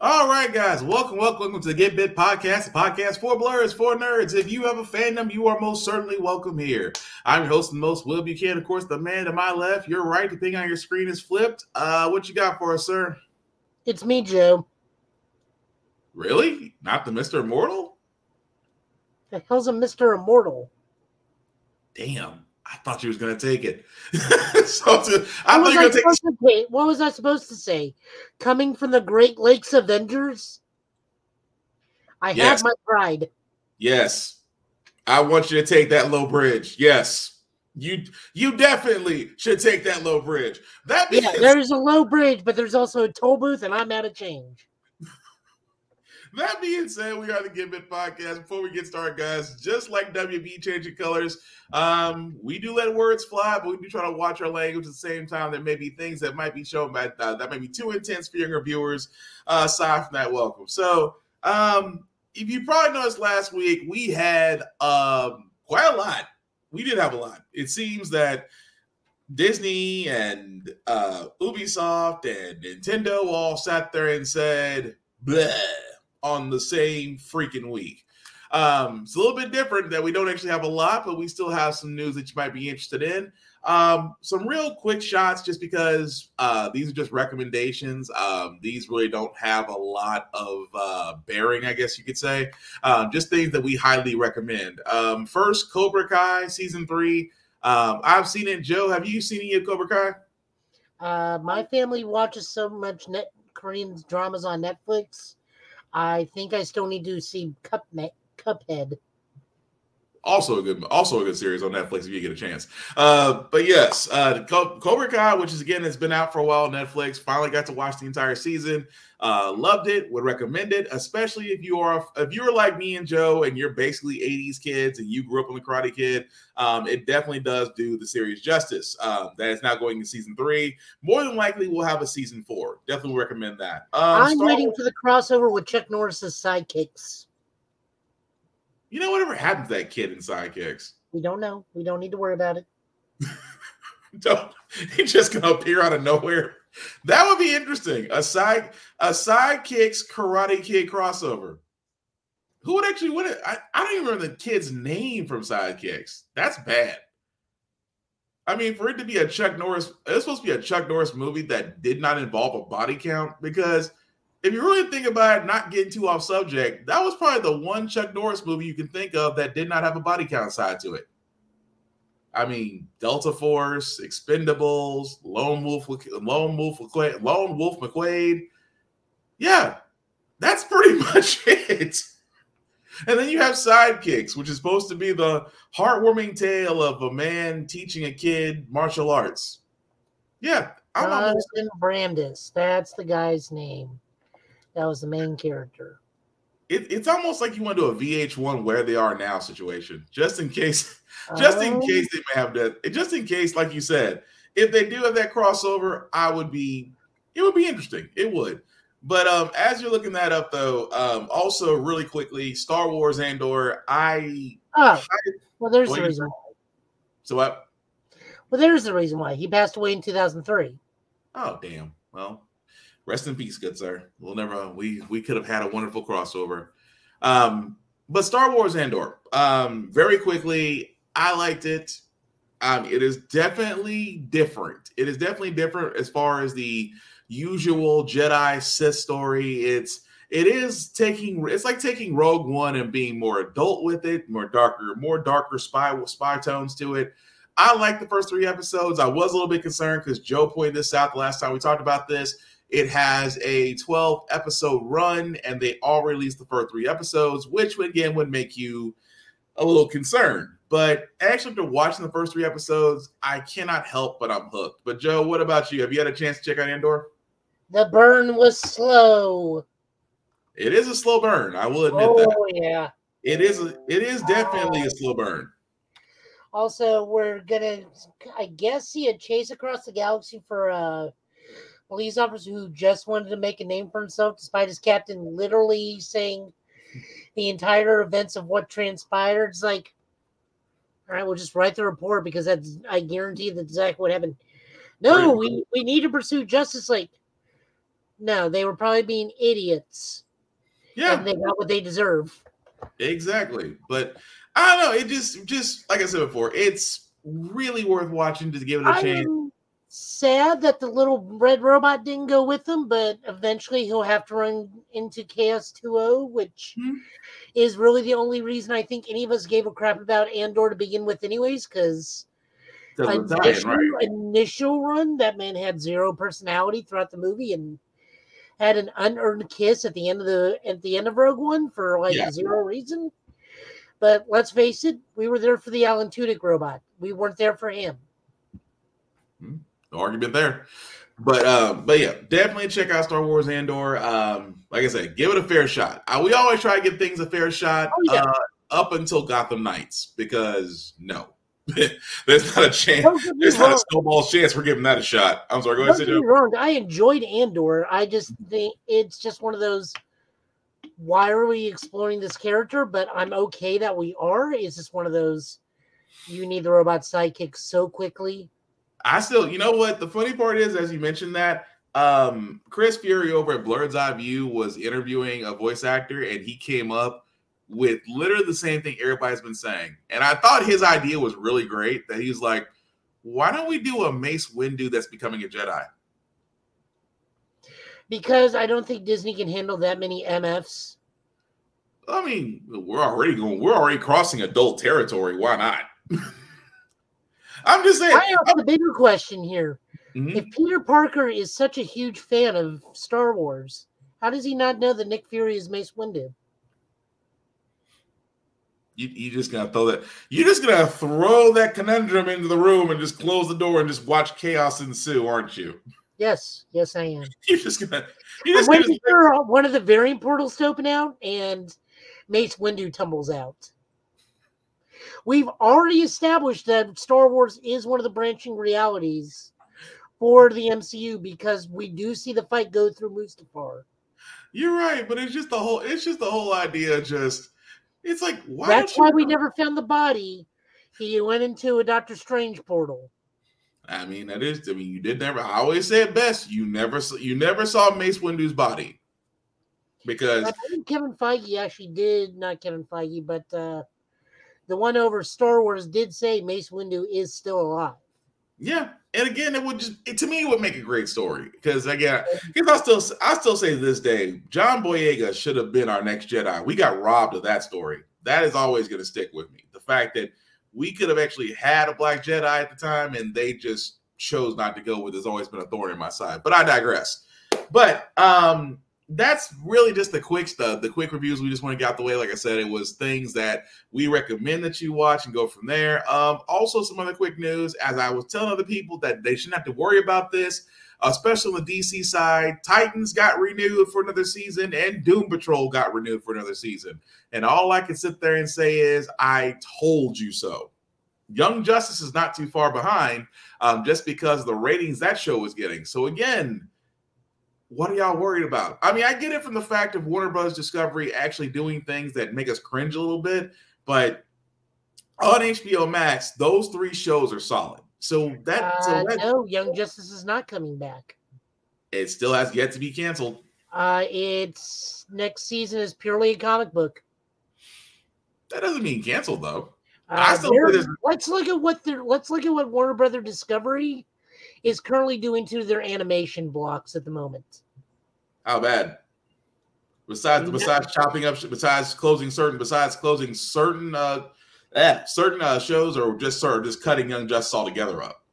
All right, guys, welcome to the Get Bit Podcast, a podcast for blurs, for nerds. If you have a fandom, you are most certainly welcome here. I'm your host and most, Will Buchanan. Of course, the man to my left, your right, the thing on your screen is flipped. What you got for us, sir? It's me, Joe. Really? Not the Mr. Immortal? The hell's a Mr. Immortal? Damn, I thought you was going to take it. What was I supposed to say? Coming from the Great Lakes Avengers? I have my pride. Yes. I want you to take that low bridge. Yes. You definitely should take that low bridge. There's a low bridge, but there's also a toll booth, and I'm out of change. That being said, we are the Get Bit Podcast. Before we get started, guys, just like WB changing colors, we do let words fly, but we do try to watch our language at the same time. There may be things that might be shown that may be too intense for younger viewers. Aside from that, welcome. So, if you probably noticed last week, we had quite a lot. We did have a lot. It seems that Disney and Ubisoft and Nintendo all sat there and said, bleh, on the same freaking week. It's a little bit different that we don't actually have a lot, but we still have some news that you might be interested in. Some real quick shots just because these are just recommendations. These really don't have a lot of bearing, I guess you could say. Just things that we highly recommend. First, Cobra Kai Season 3. I've seen it. Joe, have you seen any of Cobra Kai? My family watches so much Korean dramas on Netflix. I think I still need to see Cuphead. Also a good series on Netflix if you get a chance. But yes, Cobra Kai, which is again, it's been out for a while on Netflix. Finally got to watch the entire season. Loved it. Would recommend it, especially if you're like me and Joe, and you're basically 80s kids and you grew up on the Karate Kid. It definitely does do the series justice. That is now going to season 3. More than likely, we'll have a season 4. Definitely recommend that. I'm waiting for the crossover with Chuck Norris's Sidekicks. You know, whatever happened to that kid in Sidekicks? We don't know. We don't need to worry about it. He's just gonna appear out of nowhere. That would be interesting. A Sidekicks Karate Kid crossover. Who would actually win it? I don't even remember the kid's name from Sidekicks. That's bad. I mean, for it to be a Chuck Norris, it was supposed to be a Chuck Norris movie that did not involve a body count, because if you really think about it, not getting too off subject, that was probably the one Chuck Norris movie you can think of that did not have a body count side to it. I mean, Delta Force, Expendables, Lone Wolf McQuade. Yeah, that's pretty much it. And then you have Sidekicks, which is supposed to be the heartwarming tale of a man teaching a kid martial arts. Yeah. Jonathan Brandis. That's the guy's name. That was the main character. It's almost like you want to do a VH1 Where They Are Now situation, just in case they may have that. Just in case, like you said, if they do have that crossover, it would be interesting. It would. But as you're looking that up, though, also really quickly, Star Wars Andor. There's the reason why. So what? Well, there's the reason why. He passed away in 2003. Oh, damn. Well, rest in peace, good sir. We'll never. We could have had a wonderful crossover. But Star Wars Andor. Very quickly, I liked it. It is definitely different. It is definitely different as far as the usual Jedi Sith story. It's like taking Rogue One and being more adult with it, more darker spy tones to it. I like the first 3 episodes. I was a little bit concerned because Joe pointed this out the last time we talked about this. It has a 12-episode run, and they all released the first 3 episodes, which again would make you a little concerned. But actually, after watching the first 3 episodes, I cannot help but I'm hooked. But Joe, what about you? Have you had a chance to check out Andor? The burn was slow. It is a slow burn. I will admit that. Oh yeah. It is definitely a slow burn. Also, we're gonna, I guess, see a chase across the galaxy for a police officer who just wanted to make a name for himself, despite his captain literally saying the entire events of what transpired. It's like, all right, we'll just write the report because I guarantee that's exactly what happened. No, we need to pursue justice. Like, No, they were probably being idiots. Yeah, and they got what they deserve. exactly. But I don't know. It just like I said before, it's really worth watching to give it a I chance. am sad that the little red robot didn't go with them, but eventually he'll have to run into Chaos 2.0, which is really the only reason I think any of us gave a crap about Andor to begin with, anyways, because Because of Italian, right? initial run, that man had zero personality throughout the movie and had an unearned kiss at the end of Rogue One for zero reason. But let's face it, we were there for the Alan Tudyk robot. We weren't there for him. No argument there. But yeah, definitely check out Star Wars Andor. Like I said, give it a fair shot. We always try to give things a fair shot up until Gotham Knights, because no. There's not a chance. There's not a snowball's chance we're giving that a shot. I'm sorry. Go ahead. Don't get me wrong. I enjoyed Andor. I just think it's just one of those. Why are we exploring this character? But I'm okay that we are. It's just one of those. You need the robot sidekick so quickly. I still, you know what? The funny part is, as you mentioned that, Chris Fury over at Blurred's Eye View was interviewing a voice actor, and he came up with literally the same thing everybody's been saying. And I thought his idea was really great, that he was like, why don't we do a Mace Windu that's becoming a Jedi? Because I don't think Disney can handle that many MFs. I mean, we're already crossing adult territory. Why not? I'm just saying. I have a bigger question here. Mm-hmm. If Peter Parker is such a huge fan of Star Wars, how does he not know that Nick Fury is Mace Windu? You just gonna throw that. You're just gonna throw that conundrum into the room and just close the door and just watch chaos ensue, aren't you? Yes, I am. You're just gonna. One of the variant portals to open out, and Mace Windu tumbles out. We've already established that Star Wars is one of the branching realities for the MCU, because we do see the fight go through Mustafar. You're right, but it's just the whole idea. It's like, why? That's why we never found the body. He went into a Doctor Strange portal. I mean, you did never. I always say it best. You never saw Mace Windu's body, because I think Kevin Feige actually did. Not Kevin Feige, but the one over Star Wars did say Mace Windu is still alive. Yeah, and again, to me, it would make a great story, because I still say to this day, John Boyega should have been our next Jedi. We got robbed of that story. That is always going to stick with me. The fact that we could have actually had a Black Jedi at the time, and they just chose not to go with it has always been a thorn in my side. But I digress. But that's really just the quick stuff, the quick reviews. We just want to get out the way. Like I said, it was things that we recommend that you watch and go from there. Also, some other quick news, as I was telling other people that they shouldn't have to worry about this, especially on the DC side. Titans got renewed for another season, and Doom Patrol got renewed for another season. And all I can sit there and say is, I told you so. Young Justice is not too far behind, just because of the ratings that show is getting. So again, what are y'all worried about? I mean, I get it from the fact of Warner Bros. Discovery actually doing things that make us cringe a little bit, but on HBO Max, those 3 shows are solid. No, Young Justice is not coming back. It still has yet to be canceled. Its next season is purely a comic book. That doesn't mean canceled, though. Let's look at what Warner Brothers Discovery is currently doing to their animation blocks at the moment. How bad? Besides closing certain shows, or just cutting Young Justice altogether up?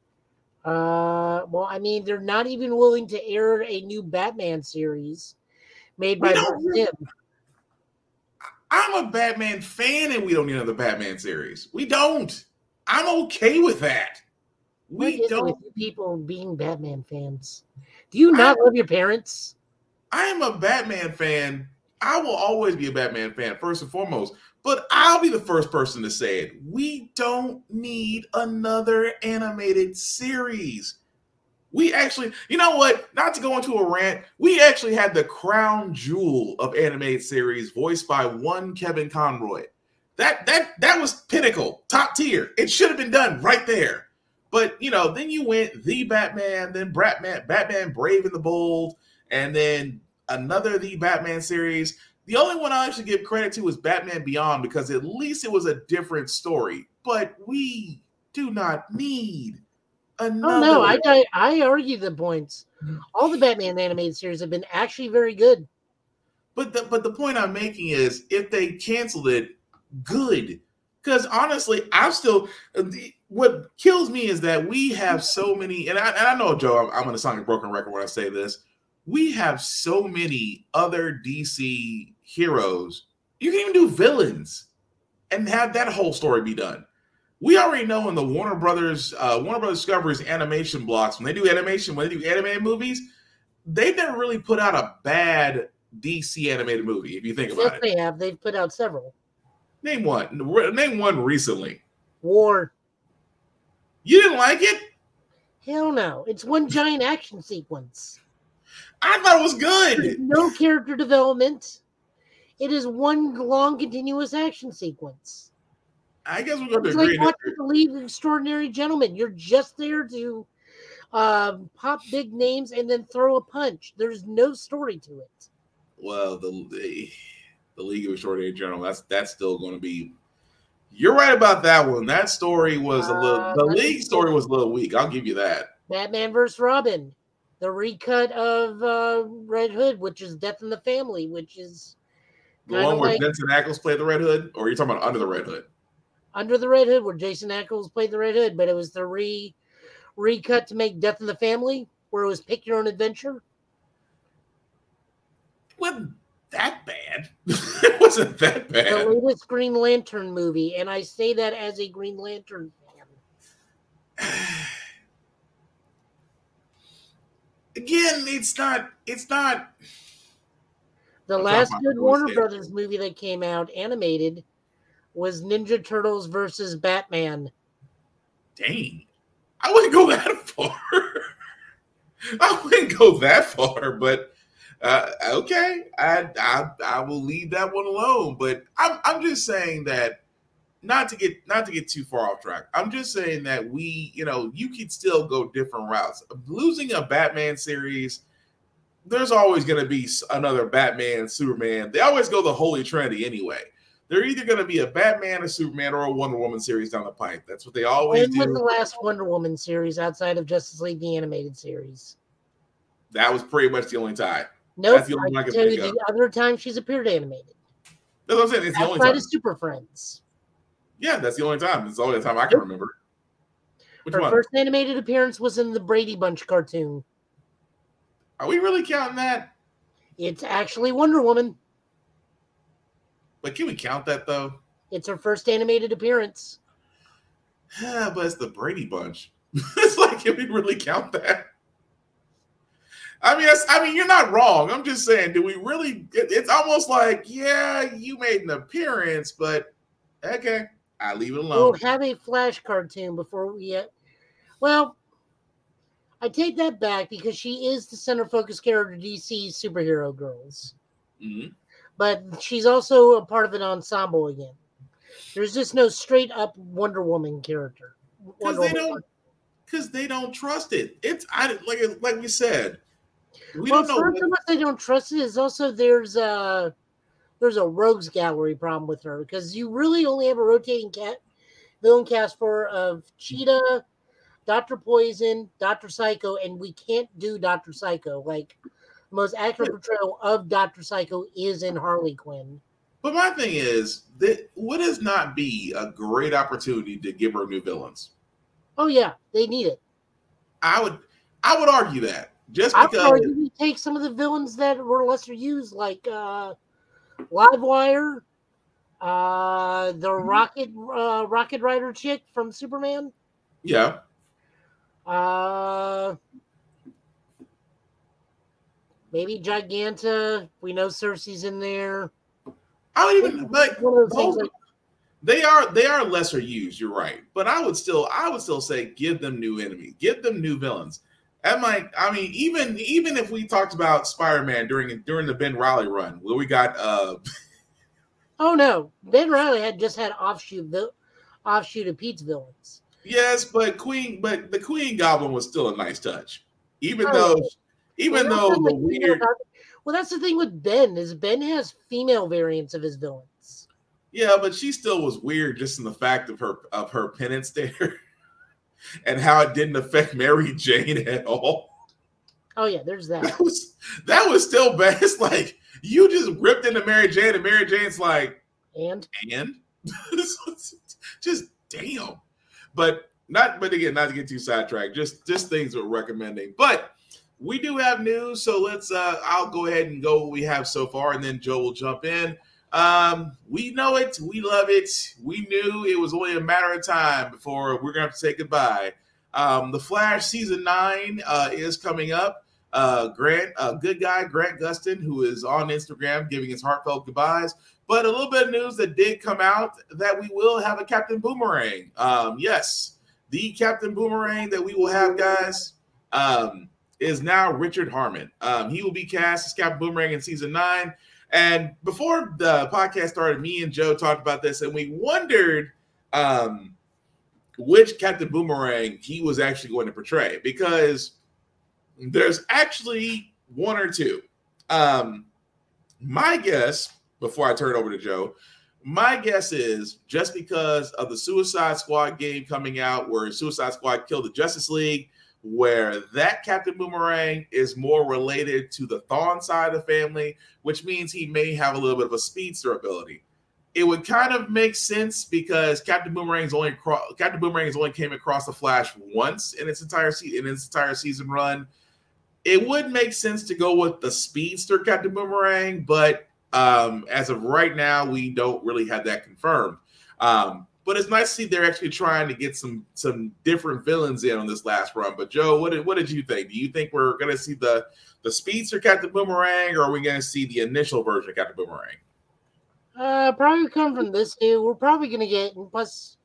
Well, I mean, they're not even willing to air a new Batman series made by Tim. I'm a Batman fan, and we don't need another Batman series. We don't. I'm okay with that. We don't. With people being Batman fans. Do you not love your parents? I am a Batman fan. I will always be a Batman fan, first and foremost. But I'll be the first person to say it. We don't need another animated series. We actually, you know what? Not to go into a rant, we actually had the crown jewel of animated series voiced by one Kevin Conroy. That was pinnacle, top tier. It should have been done right there. But, then you went The Batman, then Batman Brave and the Bold, And then another The Batman series. The only one I actually give credit to is Batman Beyond, because at least it was a different story. But we do not need Oh no, another. I argue the points. All the Batman animated series have been actually very good. But the point I'm making is, if they canceled it, good. Because honestly, I'm still. What kills me is that we have so many, and I know, Joe, I'm going to sound like a broken record when I say this. We have so many other DC heroes. You can even do villains and have that whole story be done. We already know in the Warner Brothers Discovery's animation blocks, when they do animated movies, they've never really put out a bad DC animated movie, if you think about Yes, it. they have. They've put out several. Name one. Name one recently. War. You didn't like it? Hell no. It's one giant action sequence. I thought it was good. There's no character development. It is one long, continuous action sequence. I guess we're going to It's agree. like watching the League of Extraordinary Gentlemen. You're just there to pop big names and then throw a punch. There's no story to it. Well, the League of Extraordinary Gentlemen, that's still going to be. You're right about that one. That story was a little. The League story was a little weak. I'll give you that. Batman vs. Robin, the recut of Red Hood, which is Death in the Family, which is the one where Jensen Ackles played the Red Hood, or you're talking about Under the Red Hood? Under the Red Hood, where Jason Ackles played the Red Hood, but it was the recut to make Death in the Family, where it was pick your own adventure. It wasn't that bad. It wasn't that bad. The latest Green Lantern movie, and I say that as a Green Lantern fan. Again, it's not. The last good Warner Brothers movie that came out, animated, was Ninja Turtles versus Batman. Dang. I wouldn't go that far. I wouldn't go that far, but okay. I will leave that one alone. But I'm just saying that, not to get too far off track. I'm just saying that you could still go different routes. Losing a Batman series, there's always going to be another Batman, Superman. They always go the Holy Trinity anyway. They're either going to be a Batman, a Superman, or a Wonder Woman series down the pipe. That's what they always do. When was the last Wonder Woman series outside of Justice League, the animated series? That was pretty much the only time. Nope. That's the only I can tell you the other time she's appeared animated. That's what I'm saying. It's the only time. Outside of Super Friends. Yeah, that's the only time. It's the only time I can remember. Which Her one? first animated appearance was in the Brady Bunch cartoon. Are we really counting that? It's actually Wonder Woman. But can we count that, though? It's her first animated appearance. But it's the Brady Bunch. It's like, can we really count that? I mean, you're not wrong. I'm just saying, do we really? It's almost like, yeah, you made an appearance, but okay, I leave it alone. We'll have a Flash cartoon before we. Well, I take that back because she is the center focus character of DC's superhero girls. Mm-hmm. But she's also a part of an ensemble again. There's just no straight up Wonder Woman character. Because they don't trust it. It's like we said. We well, don't know. First, what they don't trust it is also there's a rogues gallery problem with her because you really only have a rotating villain cast of Cheetah, Dr. Poison, Dr. Psycho, and we can't do Dr. Psycho. Like, the most accurate portrayal of Dr. Psycho is in Harley Quinn. But my thing is, that would it not be a great opportunity to give her new villains? Oh yeah, they need it. I would argue that. Just because I would argue we take some of the villains that were lesser used, like Livewire, the Rocket Rider chick from Superman. Yeah. Maybe Giganta. We know Cersei's in there. I don't even like they are lesser used. You're right, but I would still say give them new enemies, give them new villains. Even if we talked about Spider-Man during the Ben Reilly run, where we got Oh no, Ben Reilly had offshoot of Pete's villains. Yes, but the Queen Goblin was still a nice touch, even though Even though the weird, well, that's the thing with Ben is Ben has female variants of his villains. Yeah, but she still was weird just in the fact of her penance there, and how it didn't affect Mary Jane at all. Oh yeah, there's that. That was still bad. It's like you just ripped into Mary Jane, and Mary Jane's like, and just damn. But again, not to get too sidetracked. Just things we're recommending. But we do have news, so let's. I'll go ahead and go what we have so far, and then Joe will jump in. We know it. We love it. We knew it was only a matter of time before we're gonna have to say goodbye. The Flash season 9 is coming up. Grant Gustin, who is on Instagram giving his heartfelt goodbyes. But a little bit of news that did come out that we will have a Captain Boomerang. Yes, the Captain Boomerang that we will have, guys, is now Richard Harmon. He will be cast as Captain Boomerang in season 9. And before the podcast started, me and Joe talked about this, and we wondered which Captain Boomerang he was actually going to portray, because there's actually one or two. My guess, before I turn it over to Joe, my guess is just because of the Suicide Squad game coming out, where Suicide Squad killed the Justice League, where that Captain Boomerang is more related to the Thawne side of the family, which means he may have a little bit of a speedster ability. It would kind of make sense because Captain Boomerang has only came across the Flash once in its entire season run. It would make sense to go with the speedster Captain Boomerang, but as of right now, we don't really have that confirmed. But it's nice to see they're actually trying to get some different villains in on this last run. But Joe, what did you think? Do you think we're going to see the speedster Captain Boomerang, or are we going to see the initial version of Captain Boomerang? Probably come from this dude. We're probably going to get, plus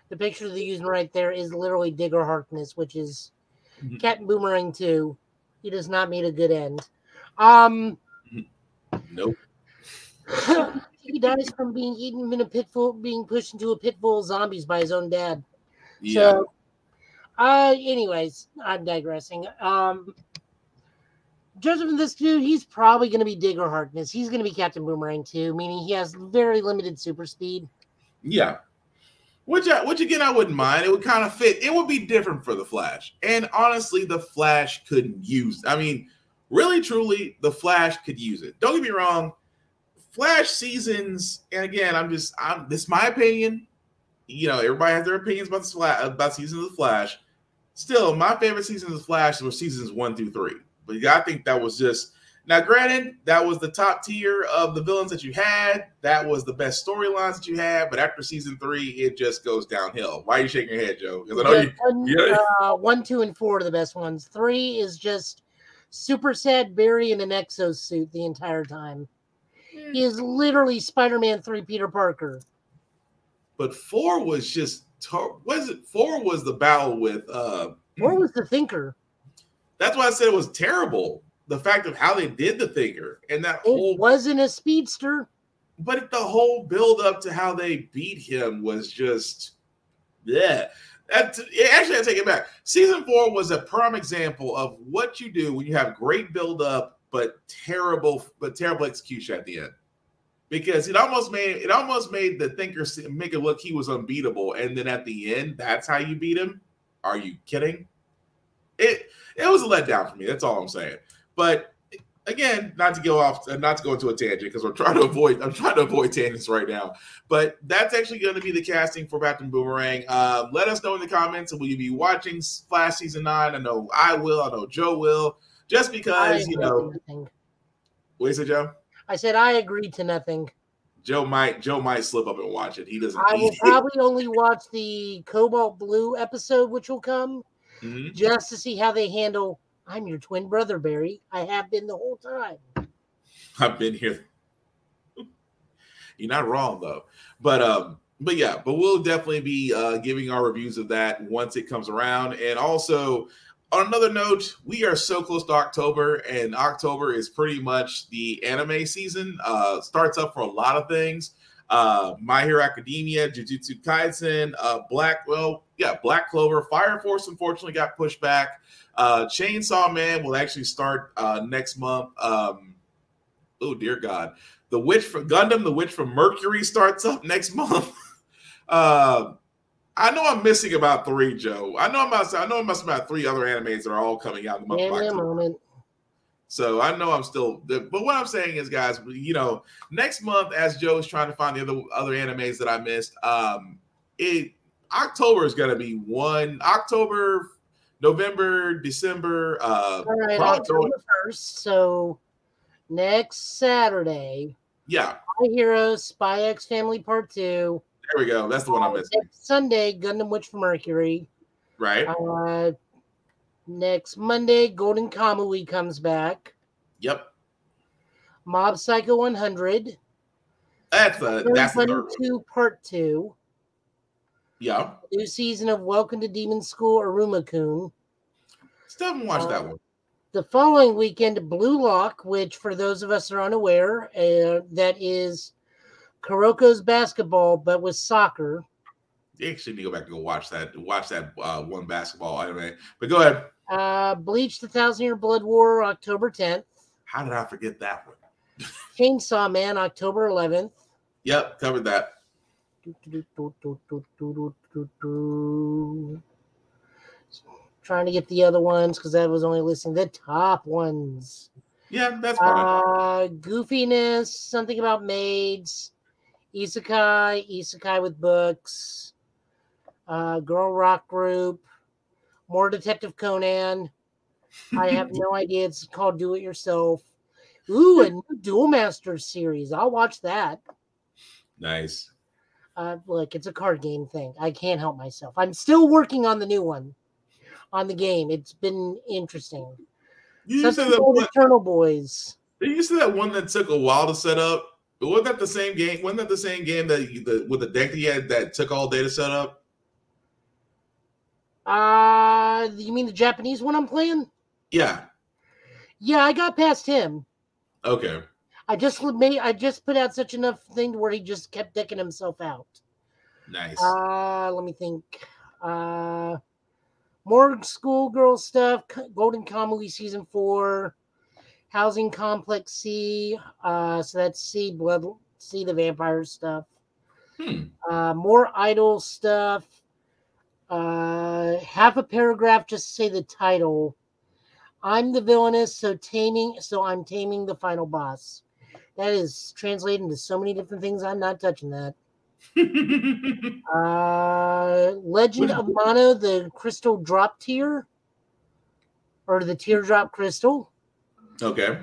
the picture they're using right there is literally Digger Harkness, which is Captain Boomerang 2. He does not meet a good end. Nope. He dies from being eaten in a pit full, being pushed into a pit full of zombies by his own dad. Yeah. So, anyways, I'm digressing. Judging from this dude, he's probably going to be Digger Harkness. He's going to be Captain Boomerang too, meaning he has very limited super speed. Yeah. Which again, I wouldn't mind. It would kind of fit. It would be different for the Flash. And honestly, the Flash could use it. I mean, really, truly, the Flash could use it. Don't get me wrong. Flash seasons, and again, this is my opinion. You know, everybody has their opinions about seasons of the Flash. Still, my favorite seasons of the Flash were seasons 1 through 3. But I think that was just, now granted, that was the top tier of the villains that you had. That was the best storylines that you had. But after season 3, it just goes downhill. Why are you shaking your head, Joe? Because I know 1, 2, and 4 are the best ones. 3 is just super sad Barry in an exosuit the entire time. He is literally Spider-Man 3 Peter Parker. But 4 was just, 4 was the battle with 4 was the Thinker. That's why I said it was terrible. The fact of how they did the Thinker, and that it wasn't a speedster. But the whole build up to how they beat him was just, yeah. Actually, I take it back. Season 4 was a prime example of what you do when you have great build up but terrible execution at the end. Because it almost made the Thinker make it look he was unbeatable, and then at the end, that's how you beat him. Are you kidding? It was a letdown for me. That's all I'm saying. But again, not to go into a tangent, because I'm trying to avoid tangents right now. But that's actually going to be the casting for Captain Boomerang. Let us know in the comments. Will you be watching Flash season 9? I know I will. I know Joe will. Just because, you know. What is it, Joe? I said I agreed to nothing. Joe might slip up and watch it. He doesn't. I will probably only watch the Cobalt Blue episode, which will come, just to see how they handle. I'm your twin brother, Barry. I have been the whole time. I've been here. You're not wrong though. But we'll definitely be giving our reviews of that once it comes around. And also, on another note, we are so close to October, and October is pretty much the anime season. Starts up for a lot of things. My Hero Academia, Jujutsu Kaisen, yeah, Black Clover. Fire Force unfortunately got pushed back. Chainsaw Man will actually start next month. Oh dear God, the Witch from Gundam, the Witch from Mercury starts up next month. I know I'm missing about 3, Joe. I know I'm missing about 3 other animes that are all coming out in the month of October. So I know I'm still, but what I'm saying is, guys, next month, as Joe is trying to find the other animes that I missed, October is going to be October, November, December. All right, October 1st. So next Saturday. Yeah. My Hero, Spy X Family Part 2. There we go. That's the one I'm missing. Next Sunday, Gundam Witch from Mercury. Right. Next Monday, Golden Kamui comes back. Yep. Mob Psycho 100. That's the 2 Part 2. Yeah. New season of Welcome to Demon School, Aruma-kun. Still haven't watched that one. The following weekend, Blue Lock, which for those of us who are unaware, that is Kuroko's basketball, but with soccer. You actually need to go back and watch that one basketball anime. But go ahead. Bleach: The 1,000-Year Blood War, October 10th. How did I forget that one? Chainsaw Man, October 11th. Yep, covered that. Trying to get the other ones because I was only listing the top ones. Yeah, that's fine. Goofiness, something about maids, Isekai with books, Girl Rock Group, more Detective Conan. I have no idea. It's called Do It Yourself. Ooh, a new Duel Masters series. I'll watch that. Nice. Look, it's a card game thing. I can't help myself. I'm still working on the new one, on the game. It's been interesting. You said that Eternal Boys. You said that one that took a while to set up. But wasn't that the same game? Wasn't that the same game that with the deck that you had that took all day to set up? You mean the Japanese one I'm playing? Yeah. Yeah, I got past him. Okay. I just put out such enough thing where he just kept decking himself out. Nice. Let me think. More schoolgirl stuff. Golden Kamui season 4. Housing Complex C. So that's C the vampire stuff. More idol stuff. Half a paragraph just to say the title. I'm the villainess, so I'm taming the final boss. That is translated into so many different things. I'm not touching that. Legend of Mono, the crystal drop tier, or the teardrop crystal. Okay.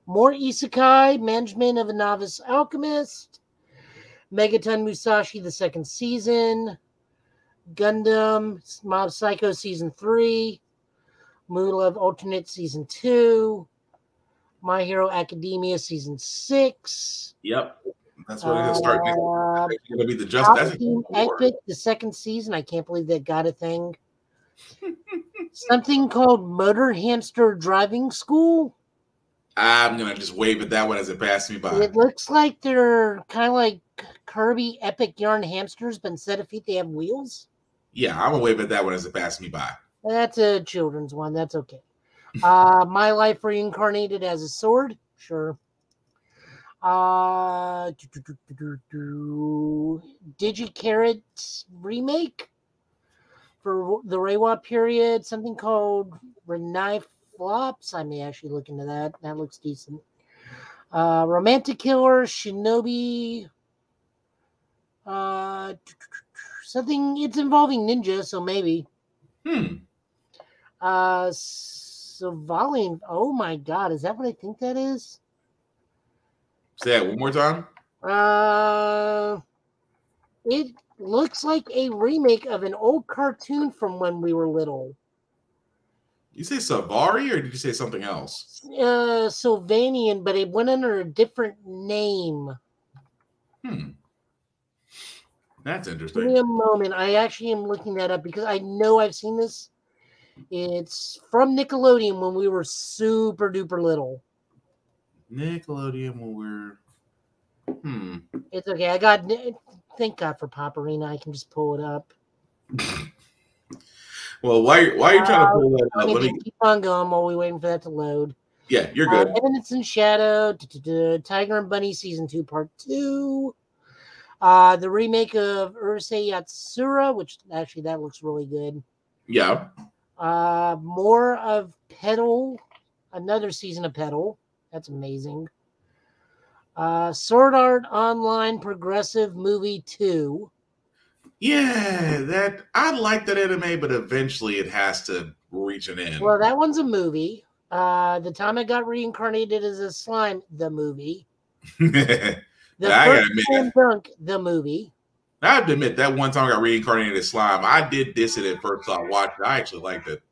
More Isekai, Management of a Novice Alchemist. Megaton Musashi, the 2nd season. Gundam, Mob Psycho season 3. Moon Love Alternate season 2. My Hero Academia season 6. Yep. That's what it's going to start next. It's going to be the Justice. Epic, the 2nd season. I can't believe that got a thing. Something called Motor Hamster Driving School. I'm going to just wave at that one as it passes me by. It looks like they're kind of like Kirby Epic Yarn Hamsters, but instead of feet, they have wheels. Yeah, I'm going to wave at that one as it passes me by. That's a children's one. That's okay. My Life Reincarnated as a Sword. Sure. Digicarrot remake for the Reiwa period. Something called Renai Flops. I may actually look into that. That looks decent. Romantic Killer, Shinobi. Something. It's involving ninja, so maybe. So Valiant. Oh my God, is that what I think that is? Say that one more time. It looks like a remake of an old cartoon from when we were little. You say Savari or did you say something else? Sylvanian, but it went under a different name. That's interesting. Give me a moment. I actually am looking that up because I know I've seen this. It's from Nickelodeon when we were super duper little. Nickelodeon when we're... It's okay. Thank God for Paparina. I can just pull it up. Well, why are you trying to pull that up? Let me keep on going while we're waiting for that to load. Yeah, you're good. Evidence in Shadow, Tiger and Bunny Season 2 Part 2. The remake of Urusei Yatsura, which actually that looks really good. Yeah. More of Petal, another season of Petal. That's amazing. Sword Art Online Progressive Movie 2. Yeah, I like that anime, but eventually it has to reach an end. Well, that one's a movie. The time I got reincarnated as a slime, the movie. The first Slam Dunk, the movie. I have to admit, that one time I got reincarnated as slime, I did diss it at first. I watched it. I actually liked it.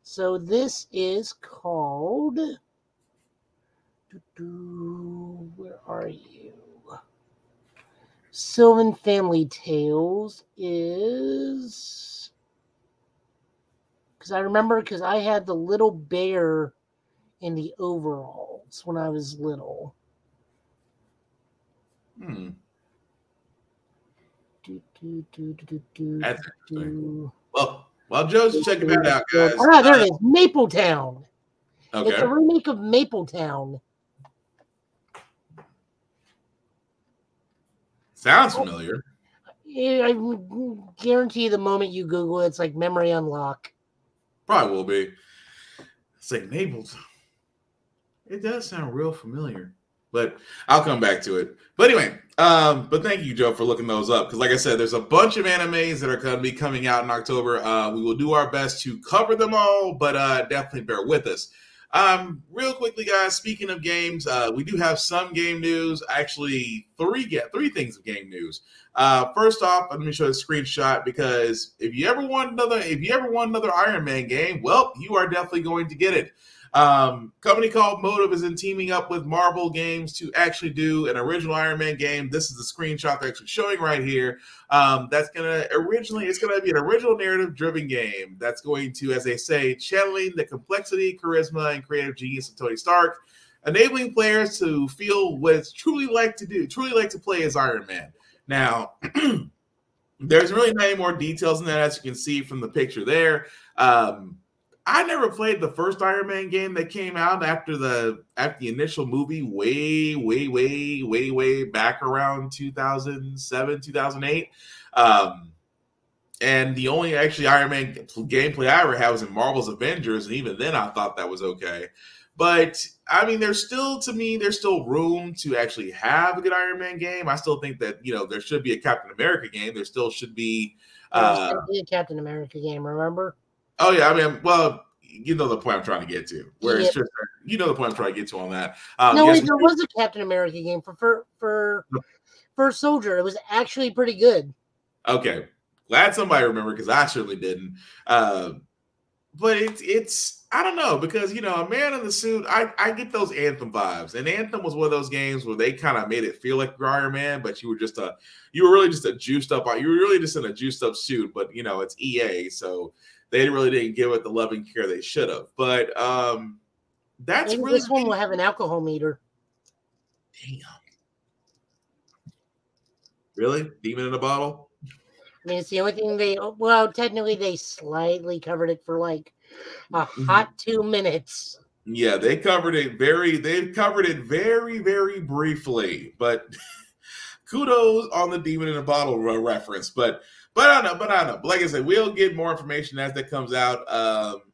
So this is called... Where are you? Sylvan Family Tales is... Because I remember, because I had the little bear in the overalls when I was little. That's interesting. Well, Joe's checking that out, guys. There it is. Mapletown. Okay. It's a remake of Mapletown. Sounds familiar. I guarantee the moment you Google it, it's like memory unlock. Probably will be. It's like Mapletown. It does sound real familiar, but I'll come back to it. But anyway, but thank you, Joe, for looking those up. Because like I said, there's a bunch of animes that are going to be coming out in October. We will do our best to cover them all, but definitely bear with us. Real quickly, guys, speaking of games, we do have some game news. Actually, three things of game news. First off, let me show a screenshot, because if you ever want another Iron Man game, well, you are definitely going to get it. Company called Motive is teaming up with Marvel Games to actually do an original Iron Man game. This is the screenshot they're actually showing right here. It's gonna be an original narrative-driven game that's going to, as they say, channeling the complexity, charisma, and creative genius of Tony Stark, enabling players to feel what it's truly like to play as Iron Man. Now, there's really not any more details in that, as you can see from the picture there. I never played the first Iron Man game that came out after the initial movie way back around 2007, 2008. And the only actually Iron Man gameplay I ever had was in Marvel's Avengers, and even then I thought that was okay. But I mean, there's still room to actually have a good Iron Man game. I still think that, there should be a Captain America game. There still should be a Captain America game, remember? Oh, yeah. I mean, well, you know the point I'm trying to get to. Where it's just, the point I'm trying to get to on that. No, wait, there was a Captain America game for Soldier. It was actually pretty good. Okay. Glad somebody remembered, because I certainly didn't. But it's I don't know, because, a Man in the Suit, I get those Anthem vibes. And Anthem was one of those games where they kind of made it feel like you're Iron Man, but you were really just in a juiced up suit. But, it's EA, so they really didn't give it the loving care they should have. But that's maybe really this one will have an alcohol meter. Damn. Really? Demon in a bottle? I mean, it's the only thing technically they slightly covered it for like a hot 2 minutes. Yeah, they've covered it very, very briefly, but kudos on the Demon in a Bottle reference. But I don't know. But like I said, we'll get more information as that comes out.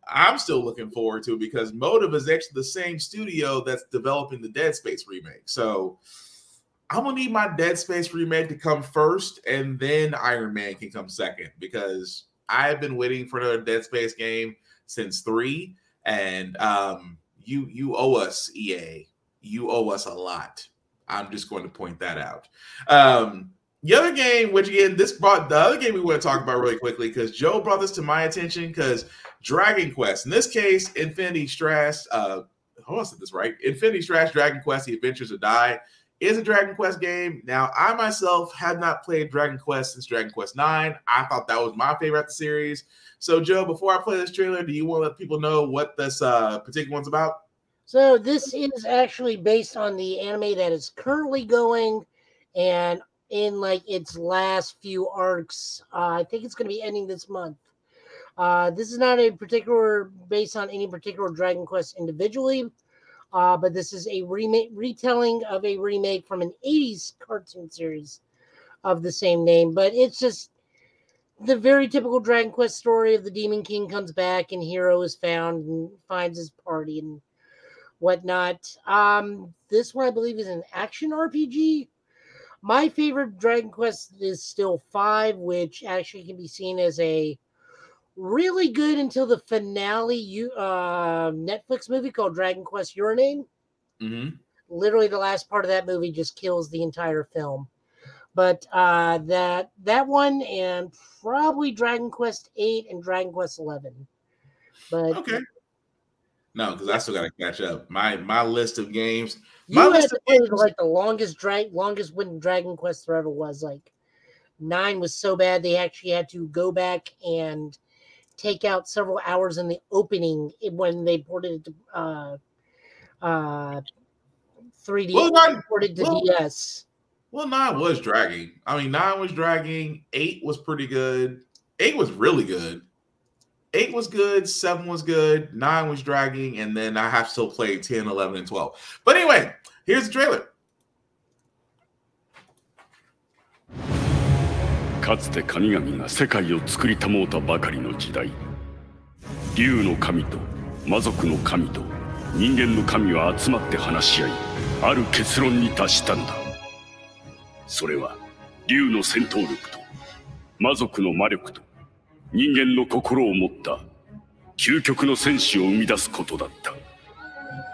I'm still looking forward to it, because Motive is actually the same studio that's developing the Dead Space remake. So I'm going to need my Dead Space remake to come first, and then Iron Man can come second, because I've been waiting for another Dead Space game since 3, and you owe us, EA. You owe us a lot. I'm just going to point that out. The other game, which again, the other game we want to talk about really quickly, because Joe brought this to my attention, because Dragon Quest, in this case, Infinity Strash, hold on, I said this right. Infinity Strash Dragon Quest, The Adventures of Dai, is a Dragon Quest game. Now, I myself have not played Dragon Quest since Dragon Quest 9. I thought that was my favorite of the series. So, Joe, before I play this trailer, do you want to let people know what this particular one's about? So this is actually based on the anime that is currently going, and in like its last few arcs. I think it's going to be ending this month. This is not a particular based on any particular Dragon Quest individually, but this is a retelling of a remake from an '80s cartoon series of the same name. But it's just the very typical Dragon Quest story of the Demon King comes back and Hero is found and finds his party and whatnot. This one I believe is an action RPG. My favorite Dragon Quest is still 5, which actually can be seen as a really good until the finale Netflix movie called Dragon Quest Your Name. Mm-hmm. Literally the last part of that movie just kills the entire film. But that one and probably Dragon Quest 8 and Dragon Quest 11. But okay. No, because I still got to catch up. My list of games. You had to play like the longest when Dragon Quest there ever was. Like 9 was so bad they actually had to go back and take out several hours in the opening when they ported it to 3D, ported to DS. Well, 9 was dragging. I mean, 9 was dragging. 8 was pretty good. 8 was really good. 8 was good. 7 was good. 9 was dragging. And then I have still played 10, 11, and 12. But anyway, here's the trailer. かつて神々が世界を作りたもうたばかりの時代、竜の神と魔族の神と人間の神は集まって話し合い、ある結論に達したんだ。それは竜の戦闘力と魔族の魔力と人間の心を持った究極の戦士を生み出すことだった。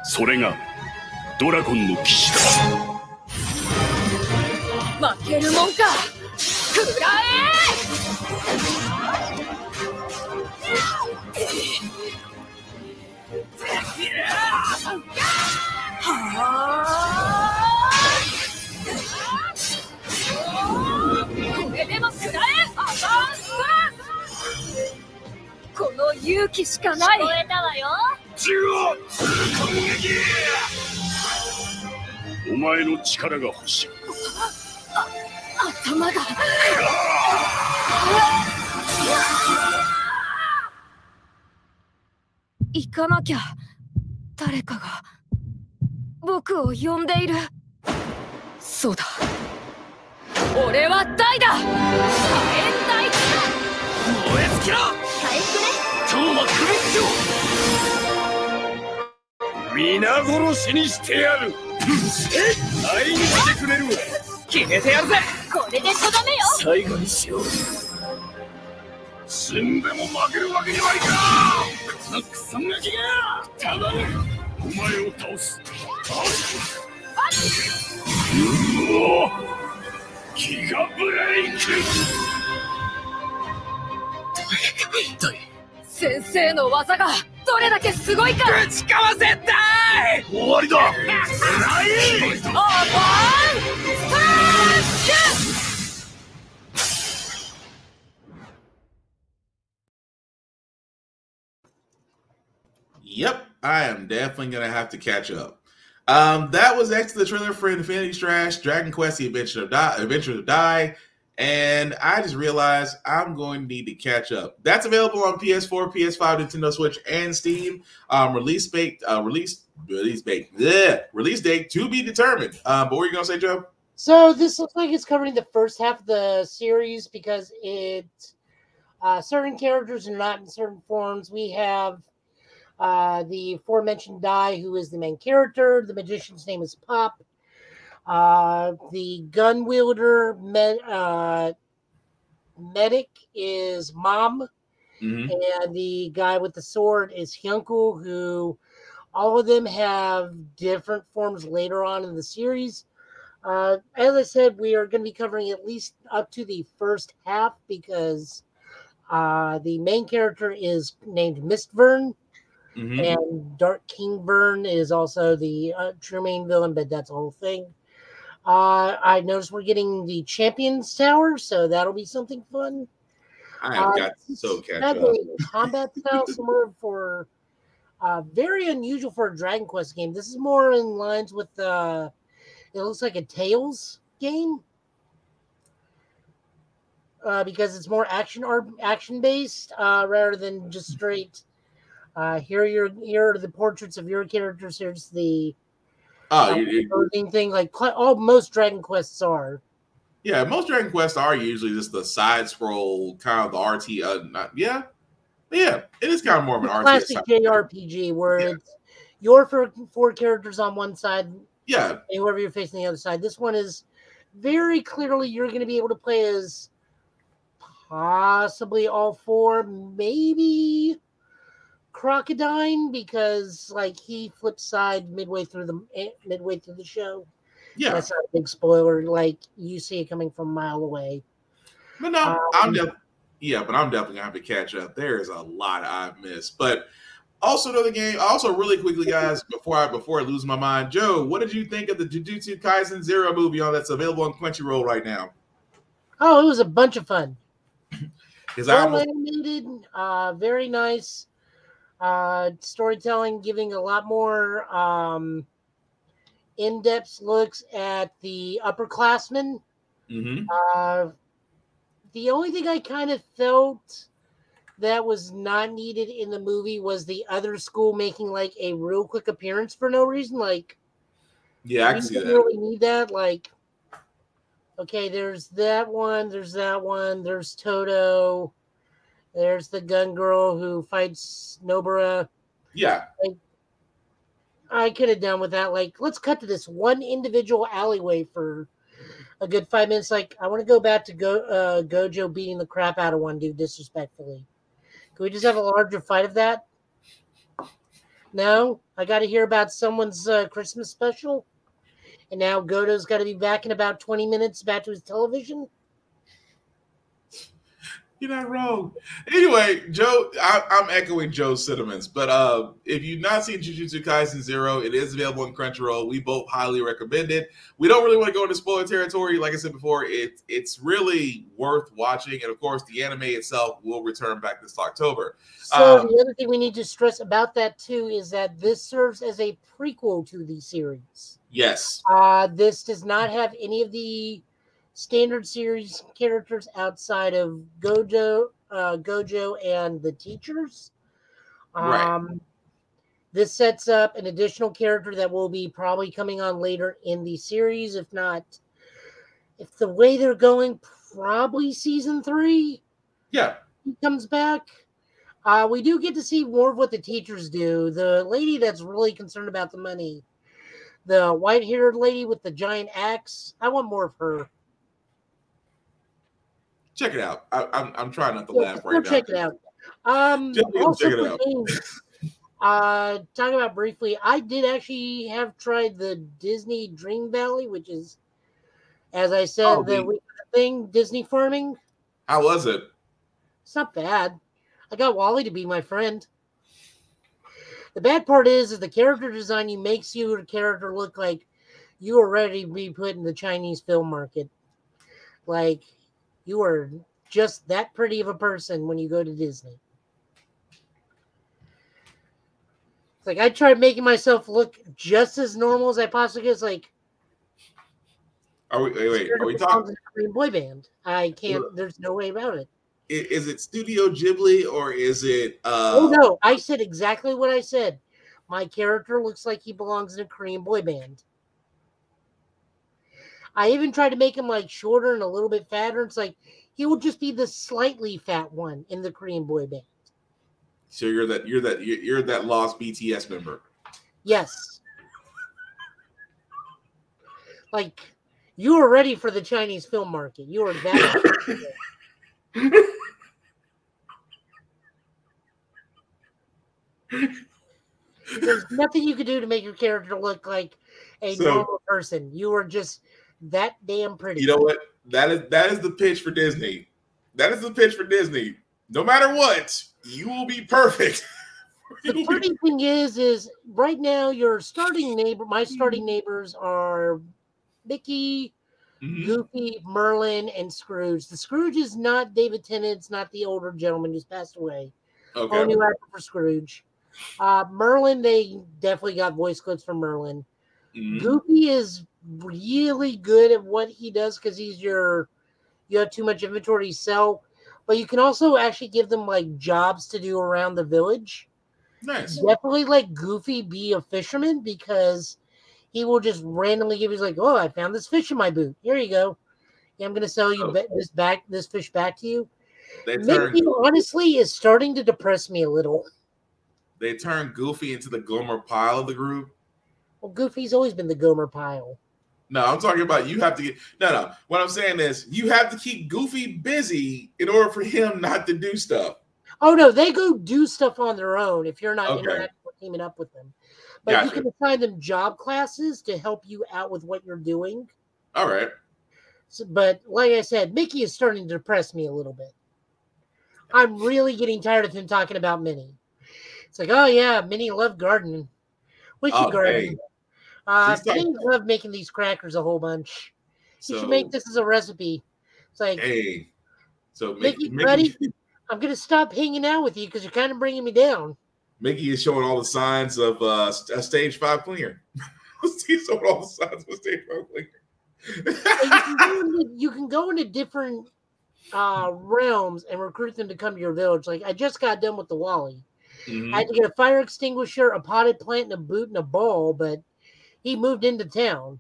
それがドラゴンの騎士だ。負けるもんか。食らえ。これでも食らえ。この勇気しかない。聞こえたわよ。お前の力が欲しい。頭が。行かなきゃ。誰かが僕を呼んでいる。そうだ。俺は大だ。火炎大だ。燃え尽きろ。回復ね。超魔区別皆殺しにしてやる。会いに来てくれるわ。決めてやるぜ。これでとどめよ。最後にしよう。死んでも負けるわけにはいかん。このクソガキが頼む。お前を倒す。うお、ギガブレイク。先生の技がどれだけすごいか。ぶちかわせたい。終わりだ。オーバーストラッシュ。Yep, I am definitely going to have to catch up. That was actually the trailer for Infinity Strash, Dragon Quest, The Adventure of Dai, and I just realized I'm going to need to catch up. That's available on PS4, PS5, Nintendo Switch, and Steam. Release date to be determined. But what are you going to say, Joe? So this looks like it's covering the first half of the series because it certain characters are not in certain forms. We have the aforementioned Dai, who is the main character. The magician's name is Pop. The gun wielder medic is Mom. Mm-hmm. And the guy with the sword is Hyunko, who all of them have different forms later on in the series. As I said, we are going to be covering at least up to the first half because the main character is named Mistvern. Mm-hmm. And Dark King Vern is also the true main villain, but that's the whole thing. I noticed we're getting the Champions Tower, so that'll be something fun. I have got so catch up. A combat style somewhere for Very unusual for a Dragon Quest game. This is more in lines with it looks like a Tales game. Because it's more action based rather than just straight. Here are the portraits of your characters. Here's the thing like most Dragon Quests are. Yeah, most Dragon Quests are usually just the side scroll kind of the RT. Yeah, it is kind of more of an RTS classic JRPG where it's your four characters on one side. Yeah, and whoever you're facing the other side. This one is very clearly you're going to be able to play as possibly all four, maybe Crocodile, because like he flips side midway through the show. Yeah, that's not a big spoiler. Like you see it coming from a mile away. But no, I'm definitely gonna have to catch up. There is a lot I've missed, but also another game. Also, really quickly, guys, before I lose my mind, Joe, what did you think of the Jujutsu Kaisen Zero movie that's available on Crunchyroll right now? Oh, it was a bunch of fun. Well animated, very nice storytelling, giving a lot more in-depth looks at the upperclassmen. Mm-hmm. The only thing I kind of felt that was not needed in the movie was the other school making like a real quick appearance for no reason. Like, yeah, I can see that. Really need that. Like, okay, there's that one. There's Toto. There's the gun girl who fights Nobara. Yeah. Like, I could have done with that. Like, let's cut to this one individual alleyway for a good 5 minutes. Like, I want to go back to Gojo beating the crap out of one dude disrespectfully. Can we just have a larger fight of that? No? I got to hear about someone's Christmas special? And now Goto's got to be back in about 20 minutes back to his television? You're not wrong. Anyway, Joe, I'm echoing Joe's sentiments, but if you've not seen Jujutsu Kaisen Zero, it is available on Crunchyroll. We both highly recommend it. We don't really want to go into spoiler territory. Like I said before, it's really worth watching, and of course, the anime itself will return back this October. So the other thing we need to stress about that too is that this serves as a prequel to the series. Yes. This does not have any of the standard series characters outside of Gojo and the teachers. Right. This sets up an additional character that will be probably coming on later in the series. If the way they're going, probably season 3. Yeah. He comes back. We do get to see more of what the teachers do. The lady that's really concerned about the money, the white-haired lady with the giant axe, I want more of her. Check it out. I'm trying not to laugh right now. Check it out. Also check it out. Talking about briefly, I did actually have tried the Disney Dream Valley, which is, as I said, the thing, Disney farming. How was it? It's not bad. I got Wally to be my friend. The bad part is the character design makes your character look like you are ready to be put in the Chinese film market. Like, you are just that pretty of a person when you go to Disney. It's like I tried making myself look just as normal as I possibly could. It's like, are we talking Korean boy band? I can't. There's no way about it. Is it Studio Ghibli or is it? Oh no! I said exactly what I said. My character looks like he belongs in a Korean boy band. I even tried to make him like shorter and a little bit fatter. It's like he will just be the slightly fat one in the Korean boy band. So you're that lost BTS member. Yes. Like you are ready for the Chinese film market. You are that. There's nothing you can do to make your character look like a normal person. You are just that damn pretty. You know what? That is the pitch for Disney. That is the pitch for Disney. No matter what, you will be perfect. The funny thing is right now my starting neighbors are Mickey, Goofy, Merlin, and Scrooge. The Scrooge is not David Tennant. It's not the older gentleman who's passed away. Okay. Whole new actor for Scrooge. Merlin, they definitely got voice clips from Merlin. Mhm. Goofy is really good at what he does because you have too much inventory to sell. But you can also actually give them like jobs to do around the village. Nice. Definitely let Goofy be a fisherman because he will just randomly give you like, oh, I found this fish in my boot. Here you go. Yeah, I'm gonna sell you this fish back to you. Mickey honestly is starting to depress me a little. They turned Goofy into the Gomer Pyle of the group. Well, Goofy's always been the Gomer Pyle. No, I'm talking about you have to get no. What I'm saying is you have to keep Goofy busy in order for him not to do stuff. Oh no, they go do stuff on their own if you're not interacting or teaming up with them. But you can assign them job classes to help you out with what you're doing. All right. So, but like I said, Mickey is starting to depress me a little bit. I'm really getting tired of him talking about Minnie. It's like, oh yeah, Minnie loved gardening. We should garden. Minnie loved making these crackers a whole bunch. You should make this as a recipe. It's like, hey, so Mickey, buddy, I'm gonna stop hanging out with you because you're kind of bringing me down. Mickey is showing all the signs of a stage 5 cleaner. He's showing all the signs of a stage 5 cleaner. You can go into different realms and recruit them to come to your village. Like I just got done with the Wally. Mm-hmm. I had to get a fire extinguisher, a potted plant, and a boot and a ball, but he moved into town.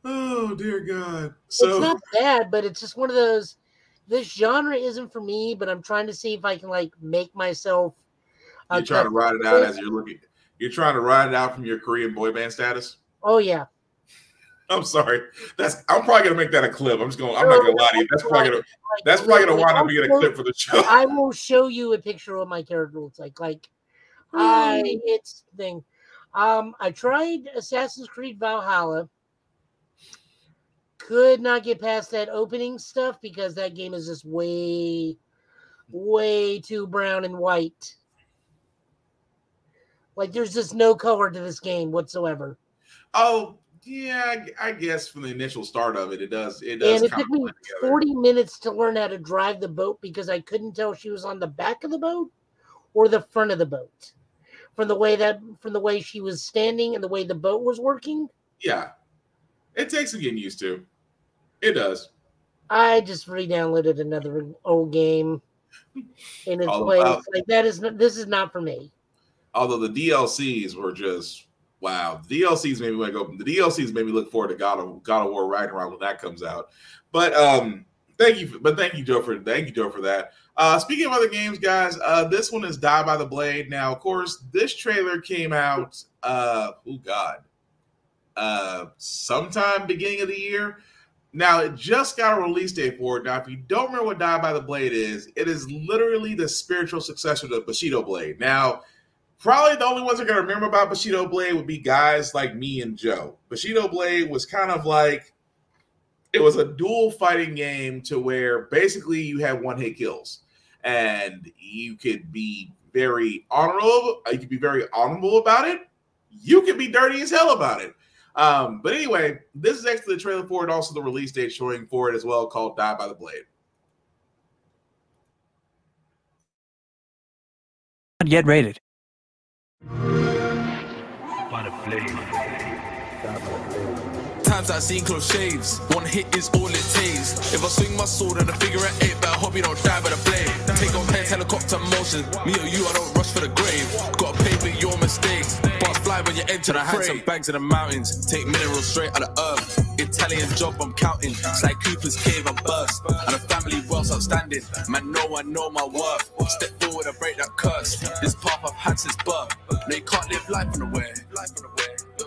Oh dear God! So it's not bad, but it's just one of those. This genre isn't for me, but I'm trying to see if I can like make myself. You're trying to ride it out as you're looking. You're trying to ride it out from your Korean boy band status. Oh yeah. I'm sorry. I'm probably gonna make that a clip. I'm not gonna lie to you. That's probably gonna wind up being a clip for the show. I will show you a picture of my character looks like. It's thing. I tried Assassin's Creed Valhalla. Could not get past that opening stuff because that game is just way too brown and white. Like there's just no color to this game whatsoever. Oh. Yeah, I guess from the initial start of it does. And it took me 40 minutes to learn how to drive the boat because I couldn't tell she was on the back of the boat or the front of the boat from the way she was standing and the way the boat was working. Yeah, it takes some getting used to. It does. I just re-downloaded another old game in its place. Like this is not for me. Although the DLCs were just. Wow, the DLCs made me want to go. The DLCs made me look forward to God of War Ragnarok when that comes out. But thank you, Joe, for that. Speaking of other games, guys, this one is Die by the Blade. Now, of course, this trailer came out. Sometime beginning of the year. Now, it just got a release date for it. Now, if you don't remember what Die by the Blade is, it is literally the spiritual successor to Bushido Blade. Now. Probably the only ones that are going to remember about Bushido Blade would be guys like me and Joe. Bushido Blade was kind of like, it was a dual fighting game to where basically you had one-hit kills. And you could be very honorable. You could be very honorable about it. You could be dirty as hell about it. But anyway, this is actually the trailer for it. Also the release date showing for it as well, called Die by the Blade. Get rated. Times I've seen close shaves. One hit is all it takes. If I swing my sword and I figure it ain't, but I hope you don't die by the blade. Take on planes, helicopter motion. Me or you, I don't rush for the grave. Gotta pay for your mistakes. But fly when you enter the fray. I had some bags in the mountains. Take minerals straight out of earth. Italian job, I'm counting. It's like Cooper's cave, I'm burst. And a family wealth's outstanding. Man, no one know my worth. Step forward and break that curse. This path I've had since birth. No, you can't live life unaware.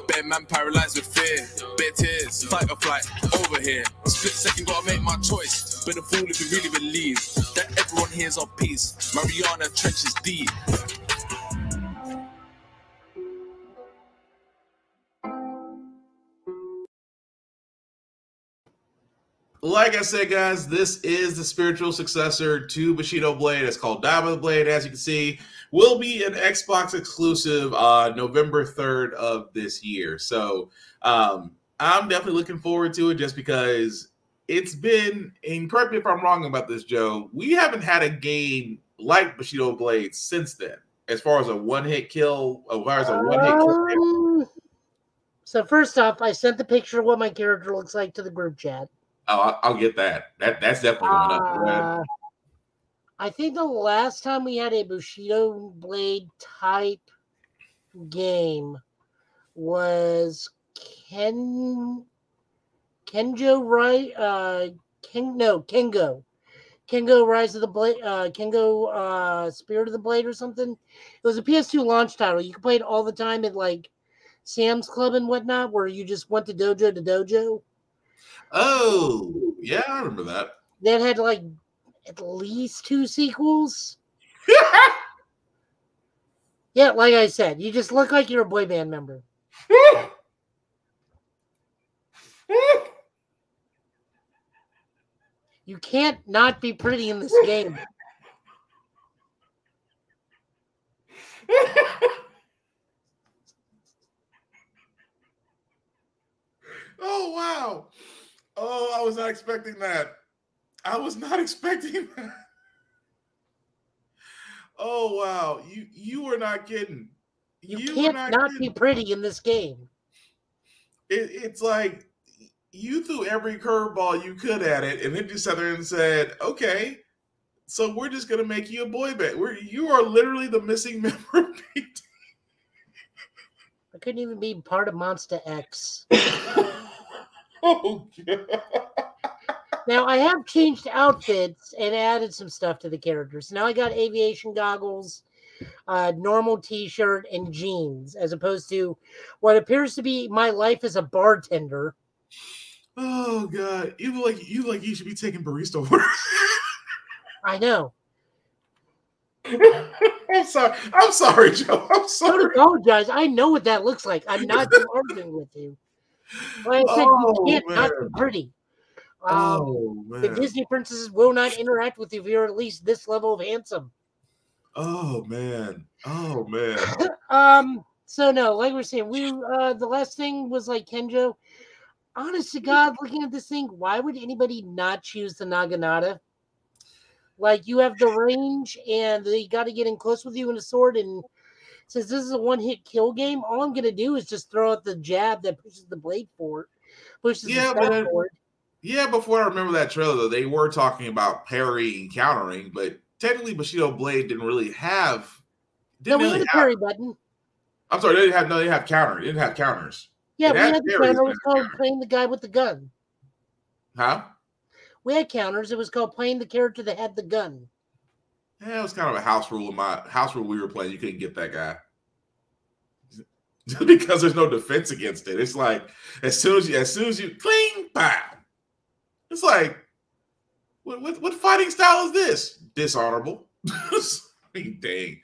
Bare man paralyzed with fear. Bare tears, fight or flight, over here. Split second, gotta make my choice. Been a fool if you really believe that everyone here's on peace. Mariana Trench is deep. Like I said, guys, this is the spiritual successor to Bushido Blade. It's called Die by the Blade, as you can see. Will be an Xbox exclusive November 3rd of this year. So I'm definitely looking forward to it just because it's been, and correct me if I'm wrong about this, Joe, we haven't had a game like Bushido Blade since then. as far as a one-hit kill, as far as a one-hit kill. So first off, I sent the picture of what my character looks like to the group chat. Oh, I'll get that. That's definitely going up. I think the last time we had a Bushido Blade type game was Kengo, right? Kengo. Kengo Rise of the Blade, Kengo Spirit of the Blade or something. It was a PS2 launch title. You could play it all the time at like Sam's Club and whatnot, where you just went to dojo to dojo. Oh, yeah, I remember that. That had like at least 2 sequels. Yeah, like I said, you just look like you're a boy band member. You can't not be pretty in this game. Oh, wow. Oh, I was not expecting that. I was not expecting that. Oh, wow. You were not kidding. You can't not be pretty in this game. It's like you threw every curveball you could at it, and then just sat there and said, okay, so we're just going to make you a boy band. You are literally the missing member of PT. I couldn't even be part of Monster X. Oh, God. Now, I have changed outfits and added some stuff to the characters. Now I got aviation goggles, normal t-shirt, and jeans, as opposed to what appears to be my life as a bartender. Oh, God. You look like you should be taking barista orders. I know. I'm sorry, Joe. I'm sorry. Don't apologize. I know what that looks like. I'm not arguing with you. Like I said, you can't not be pretty. The Disney princesses will not interact with you if you're at least this level of handsome. Oh man. Oh man. So no, like we're saying, the last thing was like Kenjo. Honest to God, looking at this thing, why would anybody not choose the Naginata? Like, you have the range, and they got to get in close with you in a sword, and since this is a one-hit kill game, all I'm going to do is just throw out the jab that pushes the blade forward. Forward. Yeah, before I remember that trailer, though, they were talking about parry and countering, but technically Bushido Blade didn't really have... we had a parry button. I'm sorry, they didn't have counter. It didn't have counters. Yeah, we had the counter. It was called playing the guy with the gun. Huh? We had counters. It was called playing the character that had the gun. Yeah, it was kind of a house rule. We were playing, you couldn't get that guy. Just because there's no defense against it. It's like as soon as you cling, pow. It's like, what fighting style is this? Dishonorable. I mean, dang.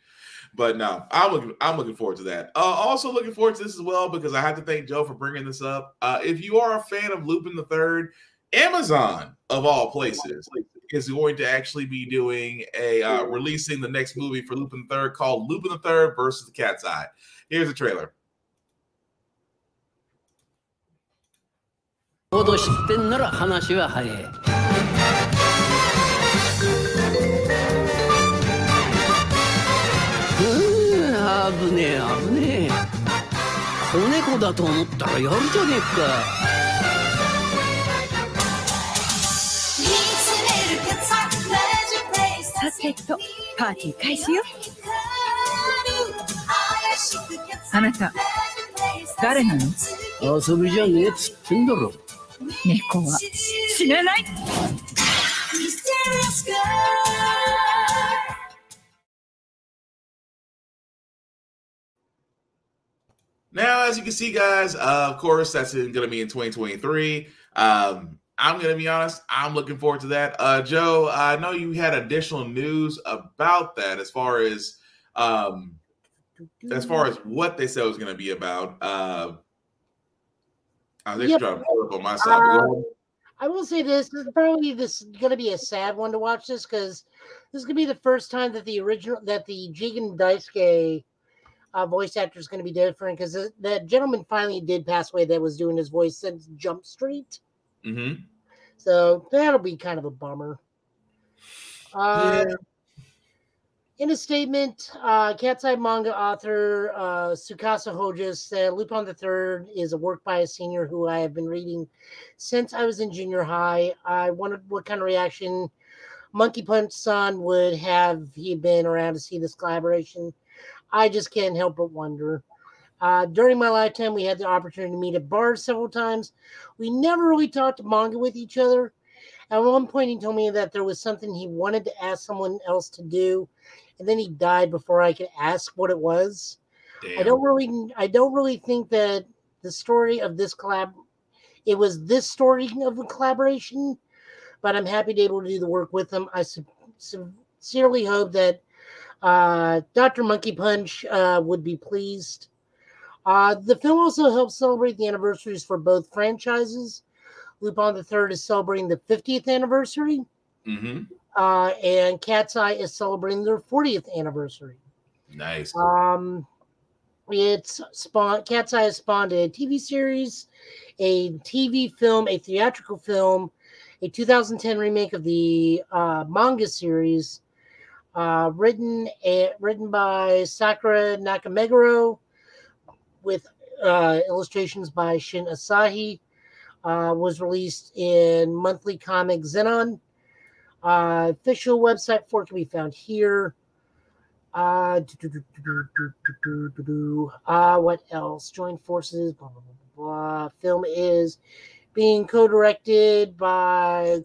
But no, I'm looking forward to that. Also looking forward to this as well because I have to thank Joe for bringing this up. If you are a fan of Lupin the Third, Amazon of all places is going to actually be doing releasing the next movie for Lupin the Third called Lupin the Third versus the Cat's Eye. Here's a trailer. ほど知ってんなら話は早い。危ねえ危ねえ。子猫だと思ったらやるじゃねえか。さてとパーティー開始よ。あなた誰なの？遊びじゃねえっつってんだろ。 猫は死ねない。 Now, as you can see, guys, of course, that's going to be in 2023. I'm going to be honest. I'm looking forward to that. Joe, I know you had additional news about that as far as what they said it was going to be about. I was actually trying to pull it up on my side. I will say this is going to be a sad one to watch this because this is going to be the first time that the Jigen Daisuke voice actor is going to be different because that gentleman finally did pass away that was doing his voice since Jump Street. Mm-hmm. So that'll be kind of a bummer. In a statement, Cat's Eye manga author Tsukasa Hoja said Lupin III is a work by a senior who I have been reading since I was in junior high. I wondered what kind of reaction Monkey Punch-san would have he been around to see this collaboration. I just can't help but wonder. During my lifetime, we had the opportunity to meet at bars several times. We never really talked manga with each other. At one point, he told me that there was something he wanted to ask someone else to do, and then he died before I could ask what it was. Damn. I don't really think that the story of this collab, it was this story of a collaboration, but I'm happy to be able to do the work with him. I sincerely hope that Dr. Monkey Punch would be pleased. The film also helps celebrate the anniversaries for both franchises. Lupin III is celebrating the 50th anniversary, Mm-hmm. And Cat's Eye is celebrating their 40th anniversary. Nice. Cat's Eye has spawned a TV series, a TV film, a theatrical film, a 2010 remake of the manga series, written by Sakura Nakameguro, with illustrations by Shin Asahi. Was released in Monthly Comic Zenon. Official website for it can be found here. What else? Joined forces. Blah, blah, blah, blah. Film is being co-directed by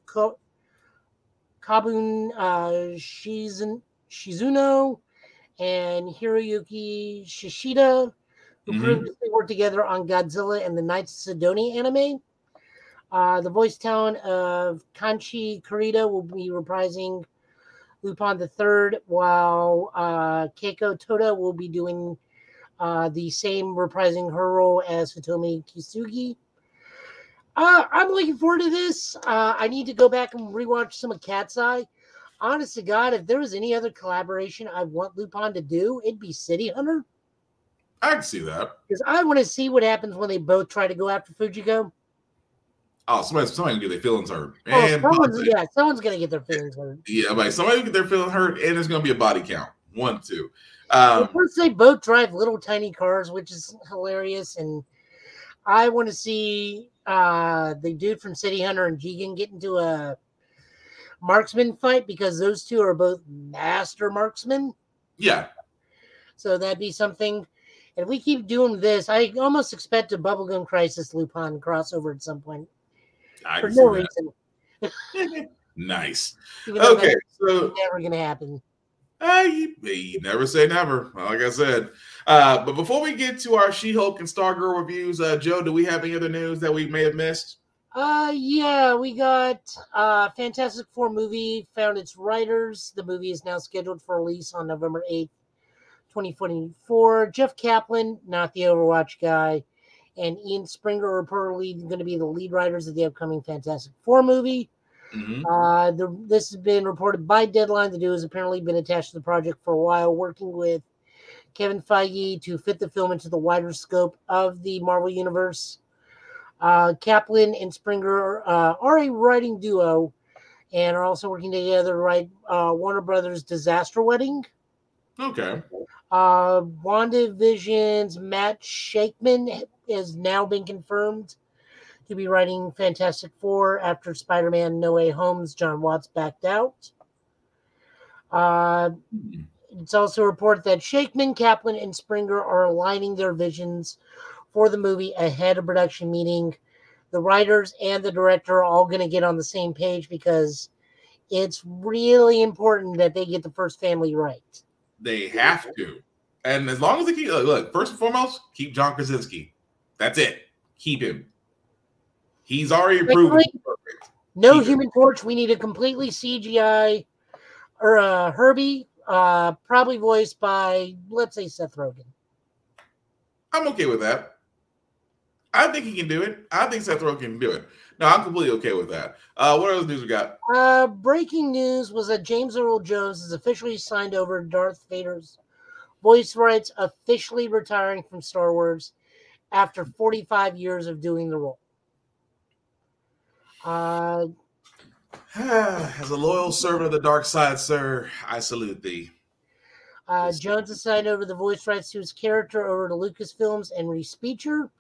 Kabun Shizuno and Hiroyuki Shishida, who previously worked together on Godzilla and the Knights of Sidonia anime. The voice talent of Kanchi Kurita will be reprising Lupin III, while Keiko Toda will be doing the same, reprising her role as Hitomi Kisugi. I'm looking forward to this. I need to go back and rewatch some of Cat's Eye. Honest to God, if there was any other collaboration I want Lupin to do, it'd be City Hunter. I can see that. Because I want to see what happens when they both try to go after Fujiko. Oh, somebody can get their feelings hurt. And someone's going to get their feelings hurt. Yeah, like somebody will get their feelings hurt, and there's going to be a body count. 1, 2. First, they both drive little tiny cars, which is hilarious. And I want to see the dude from City Hunter and Jigen get into a marksman fight, because those two are both master marksmen. Yeah. So that'd be something. And if we keep doing this, I almost expect a Bubblegum Crisis Lupin crossover at some point. For no reason. Nice. Okay, so never gonna happen. You never say never, like I said. But before we get to our She-Hulk and Stargirl reviews, Joe, do we have any other news that we may have missed? Yeah, we got Fantastic Four movie found its writers. The movie is now scheduled for release on November 8th, 2024. Jeff Kaplan, not the Overwatch guy, and Ian Springer are reportedly going to be the lead writers of the upcoming Fantastic Four movie. Mm-hmm. This has been reported by Deadline. The duo has apparently been attached to the project for a while, working with Kevin Feige to fit the film into the wider scope of the Marvel Universe. Kaplan and Springer are a writing duo and are also working together to write Warner Brothers' Disaster Wedding. Okay. WandaVision's Matt Shakeman has now been confirmed to be writing Fantastic Four after Spider-Man No Way Home's John Watts backed out. It's also reported that Shakeman, Kaplan, and Springer are aligning their visions for the movie ahead of production, meaning the writers and the director are all going to get on the same page, because it's really important that they get the first family right. They have to. And as long as they keep, look, first and foremost, keep John Krasinski. That's it. Keep him. He's already proven perfect. No Human Torch. We need a completely CGI or Herbie, probably voiced by, let's say, Seth Rogen. I'm okay with that. I think he can do it. I think Seth Rogen can do it. No, I'm completely okay with that. What other news we got? Breaking news was that James Earl Jones is officially signed over to Darth Vader's voice rights, officially retiring from Star Wars after 45 years of doing the role. As a loyal servant of the dark side, sir, I salute thee. Jones assigned over the voice rights to his character over to Lucasfilms and Respeecher.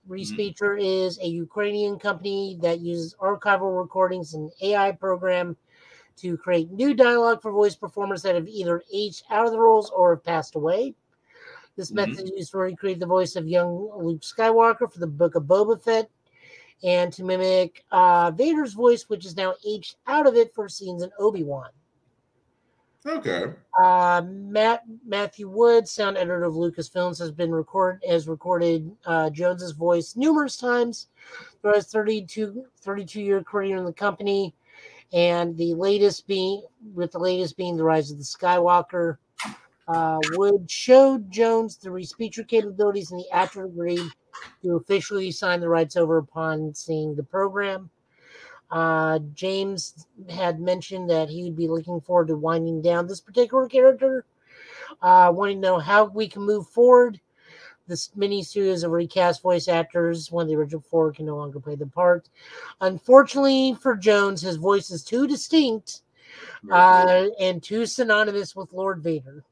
Respeecher is a Ukrainian company that uses archival recordings and AI program to create new dialogue for voice performers that have either aged out of the roles or have passed away. This method is used to recreate the voice of young Luke Skywalker for the Book of Boba Fett and to mimic Vader's voice, which is now aged out of it for scenes in Obi-Wan. Okay. Matthew Wood, sound editor of Lucasfilms, has recorded Jones's voice numerous times throughout his 32-year career in the company, and the latest being The Rise of the Skywalker. Wood showed Jones the Respeecher capabilities, and the actor agreed to officially sign the rights over upon seeing the program. James had mentioned that he would be looking forward to winding down this particular character, wanting to know how we can move forward. This mini-series of recast voice actors, one of the original four, can no longer play the part. Unfortunately for Jones, his voice is too distinct and too synonymous with Lord Vader.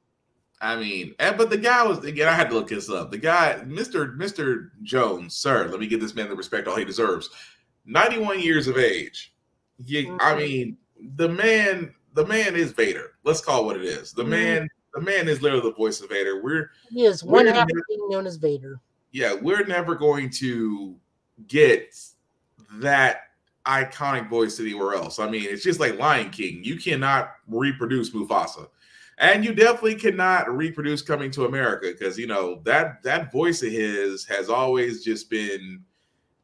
I mean, but the guy was, again, I had to look this up. The guy, Mr. Jones, sir, let me give this man the respect all he deserves. 91 years of age. I mean, the man is Vader. Let's call it what it is. The man is literally the voice of Vader. He is one half of being known as Vader. Yeah, we're never going to get that iconic voice anywhere else. I mean, it's just like Lion King. You cannot reproduce Mufasa. And you definitely cannot reproduce Coming to America, because, you know, that voice of his has always just been,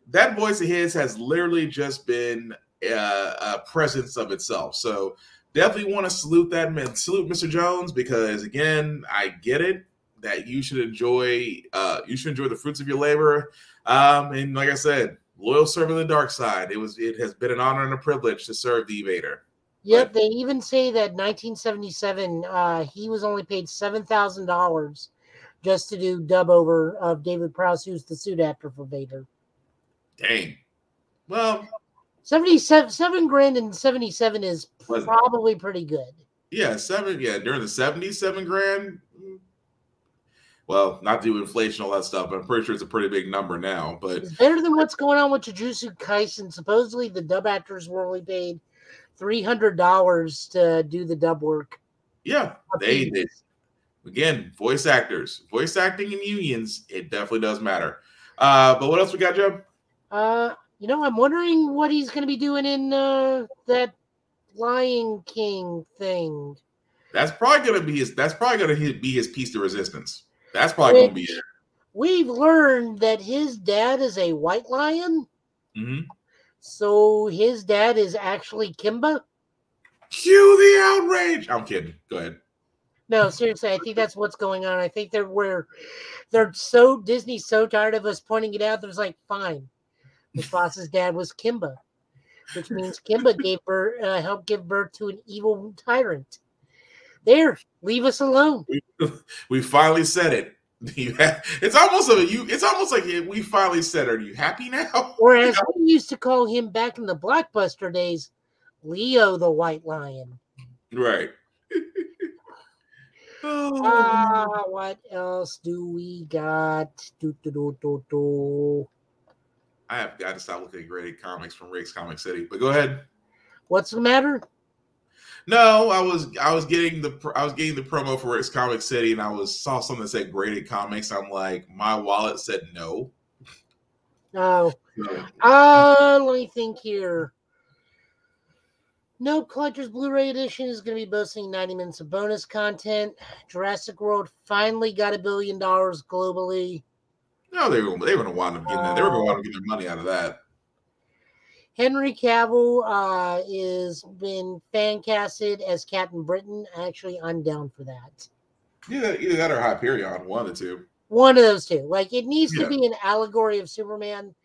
that voice of his has literally just been a presence of itself. So definitely want to salute Mr. Jones, because, again, I get it that you should enjoy the fruits of your labor. And like I said, loyal servant of the dark side. It has been an honor and a privilege to serve the Vader. Yep, they even say that 1977, he was only paid $7,000 just to do dub over of David Prowse, who's the suit actor for Vader. Dang. Well, $7,000 in 77 is probably pretty good. Yeah, during the 70s, $7,000. Well, not due to inflation, all that stuff, but I'm pretty sure it's a pretty big number now. But it's better than what's going on with Jujutsu Kaisen. Supposedly, the dub actors were only paid $300 to do the dub work. Yeah, they did. Again, voice actors, voice acting in unions, it definitely does matter. But what else we got, Joe? I'm wondering what he's going to be doing in that Lion King thing. That's probably going to be his piece de resistance. That's probably going to be it. We've learned that his dad is a white lion. Mm-hmm. So his dad is actually Kimba? Cue the outrage! I'm kidding. Go ahead. No, seriously, I think that's what's going on. I think Disney's so tired of us pointing it out. There's like, fine. His boss's dad was Kimba, which means Kimba helped give birth to an evil tyrant. There, leave us alone. We finally said it. It's almost like we finally said, "Are you happy now?" Or as we used to call him back in the Blockbuster days, Leo the White Lion. Right. What else do we got? I have got to stop looking at graded comics from Rick's Comic City. But go ahead. What's the matter? No, I was getting the promo for Rick's Comic City, and I saw something that said graded comics. I'm like, my wallet said no. Oh. Let me think here. No, Collector's Blu-ray Edition is going to be boasting 90 minutes of bonus content. Jurassic World finally got $1 billion globally. No, they were going to wind up getting that. They were going to wind up getting their money out of that. Henry Cavill is been fan casted as Captain Britain. Actually, I'm down for that. Yeah, either that or Hyperion, one of the two. One of those two. Like, it needs to be an allegory of Superman,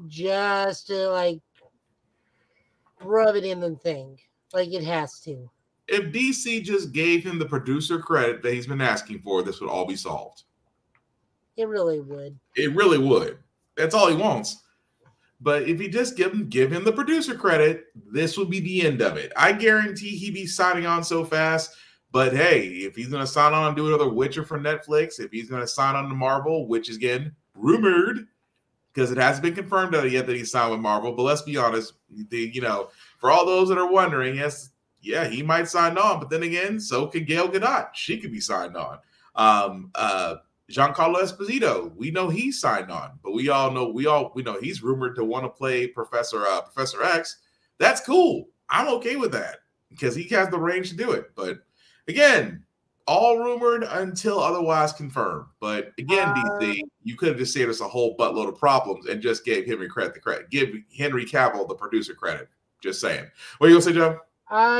just to like rub it in the thing. Like, it has to. If DC just gave him the producer credit that he's been asking for, this would all be solved. It really would. It really would. That's all he wants. But if you just give him the producer credit, this would be the end of it. I guarantee he'd be signing on so fast. But hey, if he's going to sign on and do another Witcher for Netflix, if he's going to sign on to Marvel, which is again rumored because it hasn't been confirmed yet that he's signed with Marvel. But let's be honest, for all those that are wondering, yes, yeah, he might sign on. But then again, so could Gail Gadot. She could be signed on. Giancarlo Esposito, we know he's signed on, but we know he's rumored to want to play Professor X. That's cool. I'm okay with that because he has the range to do it. But again, all rumored until otherwise confirmed. But again, DC, you could have just saved us a whole buttload of problems and just gave Henry credit. Give Henry Cavill, the producer, credit. Just saying. What are you gonna say, Joe?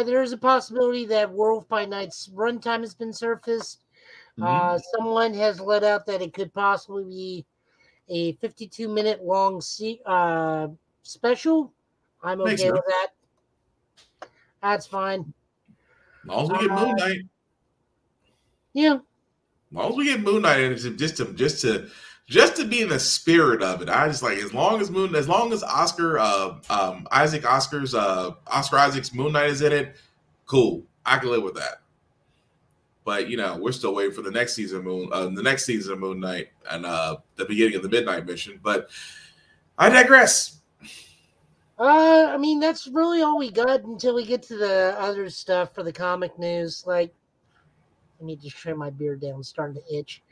There's a possibility that Werewolf by Night's runtime has been surfaced. Someone has let out that it could possibly be a 52-minute long special. I'm okay with that. That's fine. As long as we get Moon Knight. Yeah. As long as we get Moon Knight, and just to be in the spirit of it, I just like as long as Oscar Isaac's Moon Knight is in it, cool. I can live with that. But we're still waiting for the next season of Moon Knight and the beginning of the Midnight Mission. But I digress. I mean, that's really all we got until we get to the other stuff for the comic news. Like, I need to trim my beard down; it's starting to itch.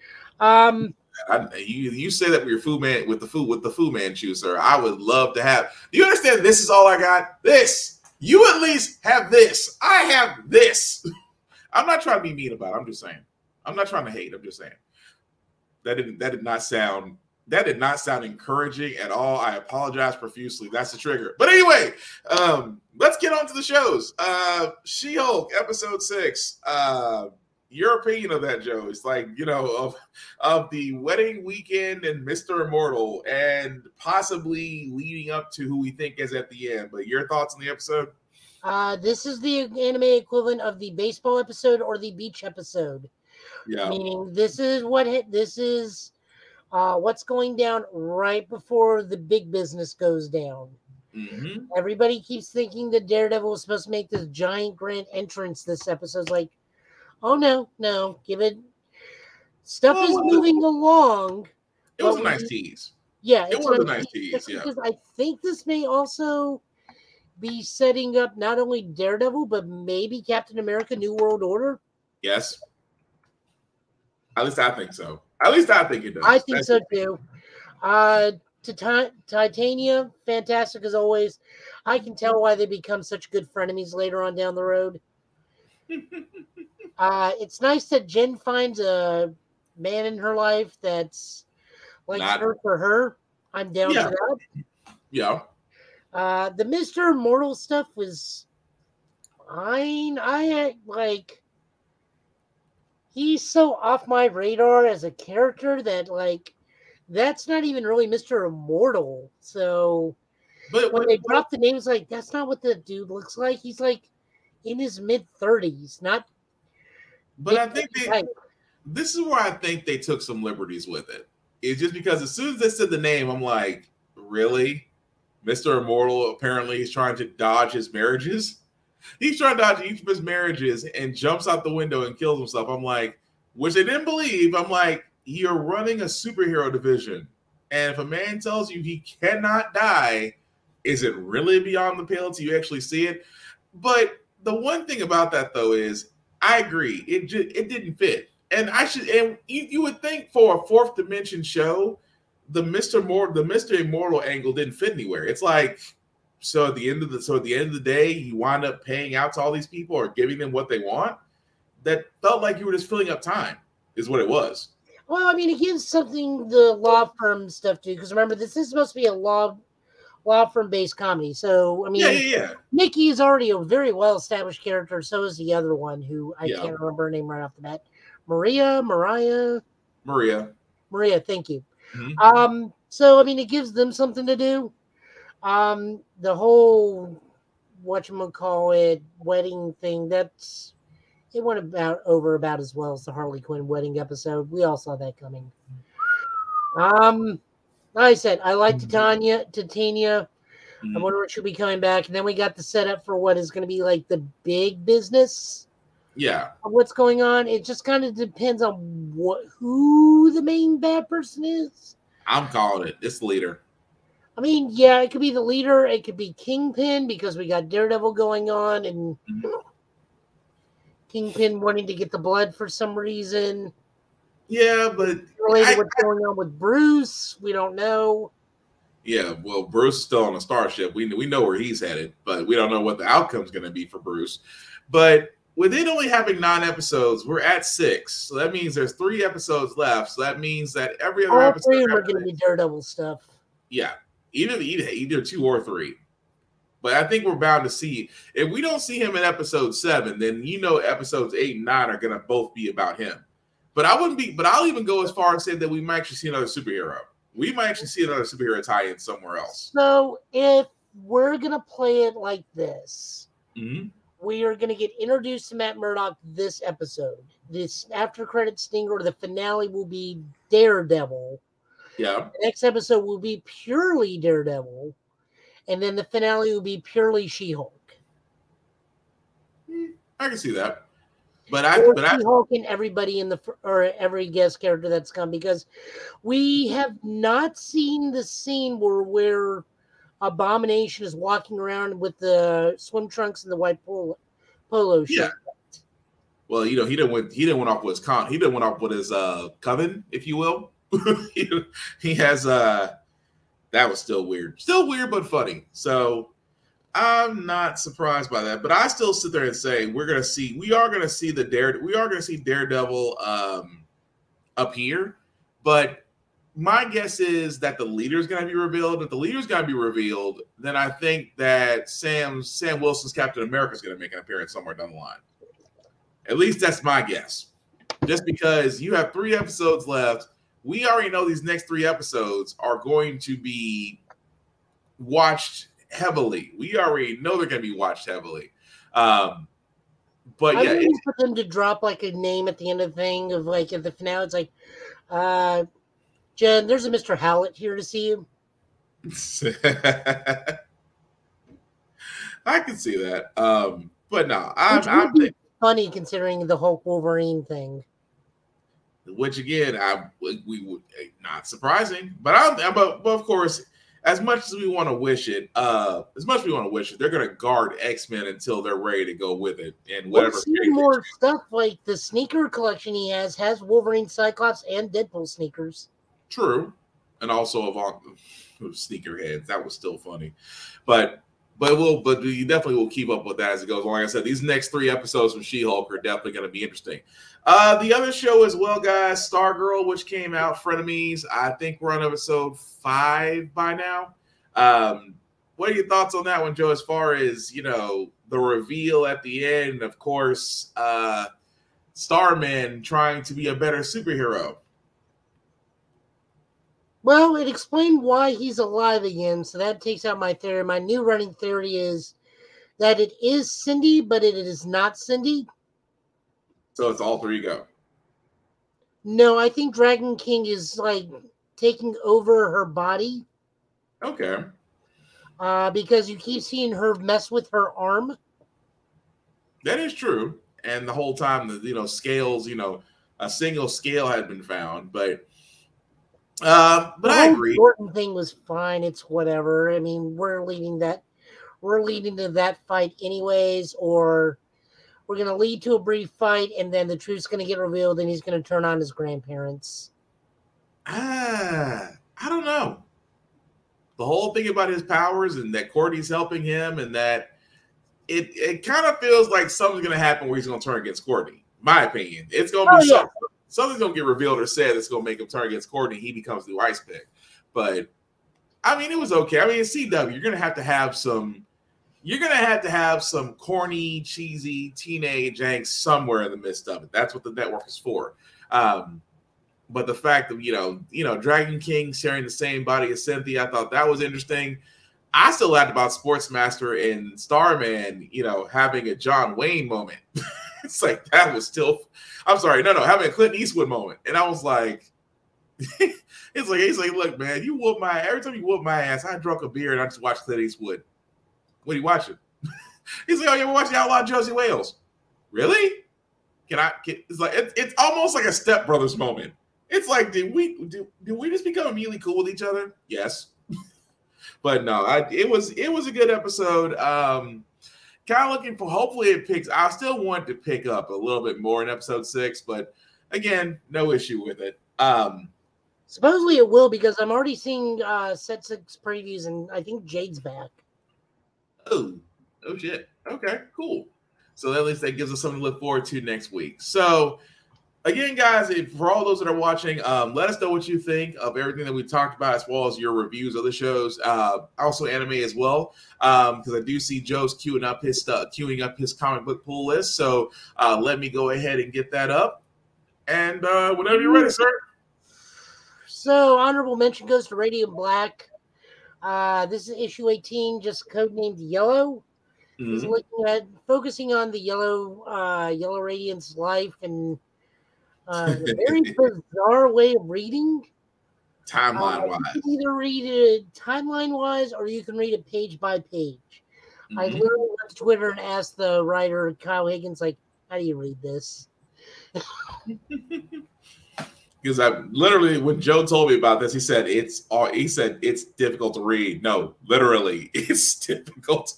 You say that with your Fu Man with the Fu Manchu, sir. I would love to have. Do you understand? This is all I got. This. You at least have this. I have this. I'm not trying to be mean about it. I'm just saying. I'm not trying to hate. I'm just saying. That did not sound encouraging at all. I apologize profusely. That's the trigger. But anyway, let's get on to the shows. She-Hulk episode 6. Your opinion of that, Joe? It's like, of the wedding weekend and Mr. Immortal and possibly leading up to who we think is at the end. But your thoughts on the episode? This is the anime equivalent of the baseball episode or the beach episode. Yeah. Meaning this is what's going down right before the big business goes down. Mm-hmm. Everybody keeps thinking that Daredevil was supposed to make this giant grand entrance this episode. Like, oh no, give it. Stuff is moving along. It was a nice tease. Yeah, it was a nice tease. Yeah, because I think this may also be setting up not only Daredevil but maybe Captain America: New World Order. Yes, at least I think so. At least I think it does. I think so too. Titania, fantastic as always. I can tell why they become such good frenemies later on down the road. It's nice that Jen finds a man in her life that's like her for her. I'm down for that. Yeah. The Mr. Immortal stuff was fine. He's so off my radar as a character that that's not even really Mr. Immortal. So when they drop the names, that's not what the dude looks like. He's in his mid-30s, not. But I think this is where I think they took some liberties with it. It's just because as soon as they said the name, I'm like, really? Mr. Immortal apparently he's trying to dodge his marriages. He's trying to dodge each of his marriages and jumps out the window and kills himself. I'm like, which they didn't believe. I'm like, you're running a superhero division. And if a man tells you he cannot die, is it really beyond the pale until you actually see it? But the one thing about that, though, is I agree. It didn't fit. And you would think for a fourth dimension show, the Mr. Immortal angle didn't fit anywhere. It's like, so at the end of the day, you wind up paying out to all these people or giving them what they want. That felt like you were just filling up time, is what it was. Well, I mean, it gives something the law firm stuff to, because remember, this is supposed to be a law firm based comedy. So I mean, yeah. Nikki is already a very well established character. So is the other one, who I can't remember her name right off the bat. Mariah. Thank you. Mm-hmm. So I mean, it gives them something to do. The whole whatchamacallit wedding thing, it went about as well as the Harley Quinn wedding episode. We all saw that coming. Like I said, I like Titania. I wonder what she'll be coming back. And then we got the setup for what is going to be like the big business. of what's going on. It just kind of depends on who the main bad person is. I'm calling it. It's the leader. I mean, yeah, it could be the leader. It could be Kingpin because we got Daredevil going on and Kingpin wanting to get the blood for some reason. Yeah, but related to what's going on with Bruce, we don't know. Yeah, well, Bruce is still on a starship. We know where he's headed, but we don't know what the outcome's going to be for Bruce. But with it only having 9 episodes, we're at 6. So that means there's 3 episodes left. So that means that every other episode... All 3 are going to be Daredevil stuff. Yeah, either 2 or 3. But I think we're bound to see... If we don't see him in episode 7, then episodes 8 and 9 are going to both be about him. But I'll even go as far as saying that we might actually see another superhero. We might actually see another superhero tie-in somewhere else. So if we're going to play it like this, we are going to get introduced to Matt Murdock this episode. This after-credit stinger, or the finale will be Daredevil. Yeah. The next episode will be purely Daredevil. And then the finale will be purely She-Hulk. I can see that. But She-Hulk and everybody or every guest character that's come, because we have not seen the scene where Abomination is walking around with the swim trunks and the white polo shirt. Yeah. Well, he didn't went off with his coven, if you will. He has that was still weird but funny. So I'm not surprised by that, but I still sit there and say we are going to see Daredevil up here. But my guess is that the leader is going to be revealed. If the leader is going to be revealed, then I think that Sam Wilson's Captain America is going to make an appearance somewhere down the line. At least that's my guess. Just because you have 3 episodes left, we already know these next 3 episodes are going to be watched heavily. We already know they're going to be watched heavily. But I yeah, waiting for them to drop like a name at the end of the thing of like at the finale. It's like, Jen, there's a Mr. Howlett here to see you. I can see that. But no, I'm funny considering the Hulk Wolverine thing. Which again, we would not surprising, but of course, as much as we want to wish it, they're going to guard X-Men until they're ready to go with it, and whatever. More stuff like the sneaker collection he has Wolverine, Cyclops, and Deadpool sneakers. True, and also of sneakerheads. That was still funny, but you definitely will keep up with that as it goes. Like I said, these next 3 episodes from She-Hulk are definitely going to be interesting. The other show as well, guys, Stargirl, which came out, Frenemies. I think we're on episode 5 by now. What are your thoughts on that one, Joe, as far as, the reveal at the end, of course, Starman trying to be a better superhero? Well, it explained why he's alive again, so that takes out my theory. My new running theory is that it is Cindy, but it is not Cindy. So it's all 3 go. No, I think Dragon King is like taking over her body. Okay. Because you keep seeing her mess with her arm. That is true. And the whole time, scales, a single scale had been found, but I agree. The Norton thing was fine. It's whatever. I mean, we're leading to that fight anyways, or we're going to lead to a brief fight, and then the truth's going to get revealed, and he's going to turn on his grandparents. I don't know. The whole thing about his powers and that Courtney's helping him, and that it kind of feels like something's going to happen where he's going to turn against Courtney. My opinion. It's going to be something's going to get revealed or said that's going to make him turn against Courtney. He becomes the ice pick. But, I mean, it was okay. I mean, in CW, you're going to have to have some corny, cheesy teenage angst somewhere in the midst of it. That's what the network is for. But the fact that, Dragon King sharing the same body as Cynthia, I thought that was interesting. I still laughed about Sportsmaster and Starman, having a John Wayne moment. It's like, that was still, I'm sorry, having a Clint Eastwood moment. And I was like, he's like, look, man, every time you whoop my ass, I drunk a beer and I just watched Clint Eastwood. What are you watching? He's like, oh, you ever watching Outlaw Josie Wales? Really? It's like it's almost like a Step Brothers moment. It's like, did we just become immediately cool with each other? Yes. But no, it was a good episode. Kind of looking for, hopefully it picks. I still want to pick up a little bit more in episode 6, but again, no issue with it. Supposedly it will, because I'm already seeing set 6 previews, and I think Jade's back. Oh shit. Okay, cool. So at least that gives us something to look forward to next week. So again, guys, for all those that are watching, let us know what you think of everything that we talked about, as well as your reviews of the shows, also anime as well, because I do see Joe's queuing up his comic book pull list. So let me go ahead and get that up, and whenever you're ready, sir. So honorable mention goes to Radiant Black. This is issue 18, just codenamed Yellow. Mm-hmm. He's looking at focusing on the Yellow Radiant's life, and a very bizarre way of reading. Timeline-wise. You can either read it timeline-wise, or you can read it page by page. Mm-hmm. I literally went to Twitter and asked the writer, Kyle Higgins, like, how do you read this? Because I literally, when Joe told me about this, he said it's difficult to read. No, literally, it's difficult.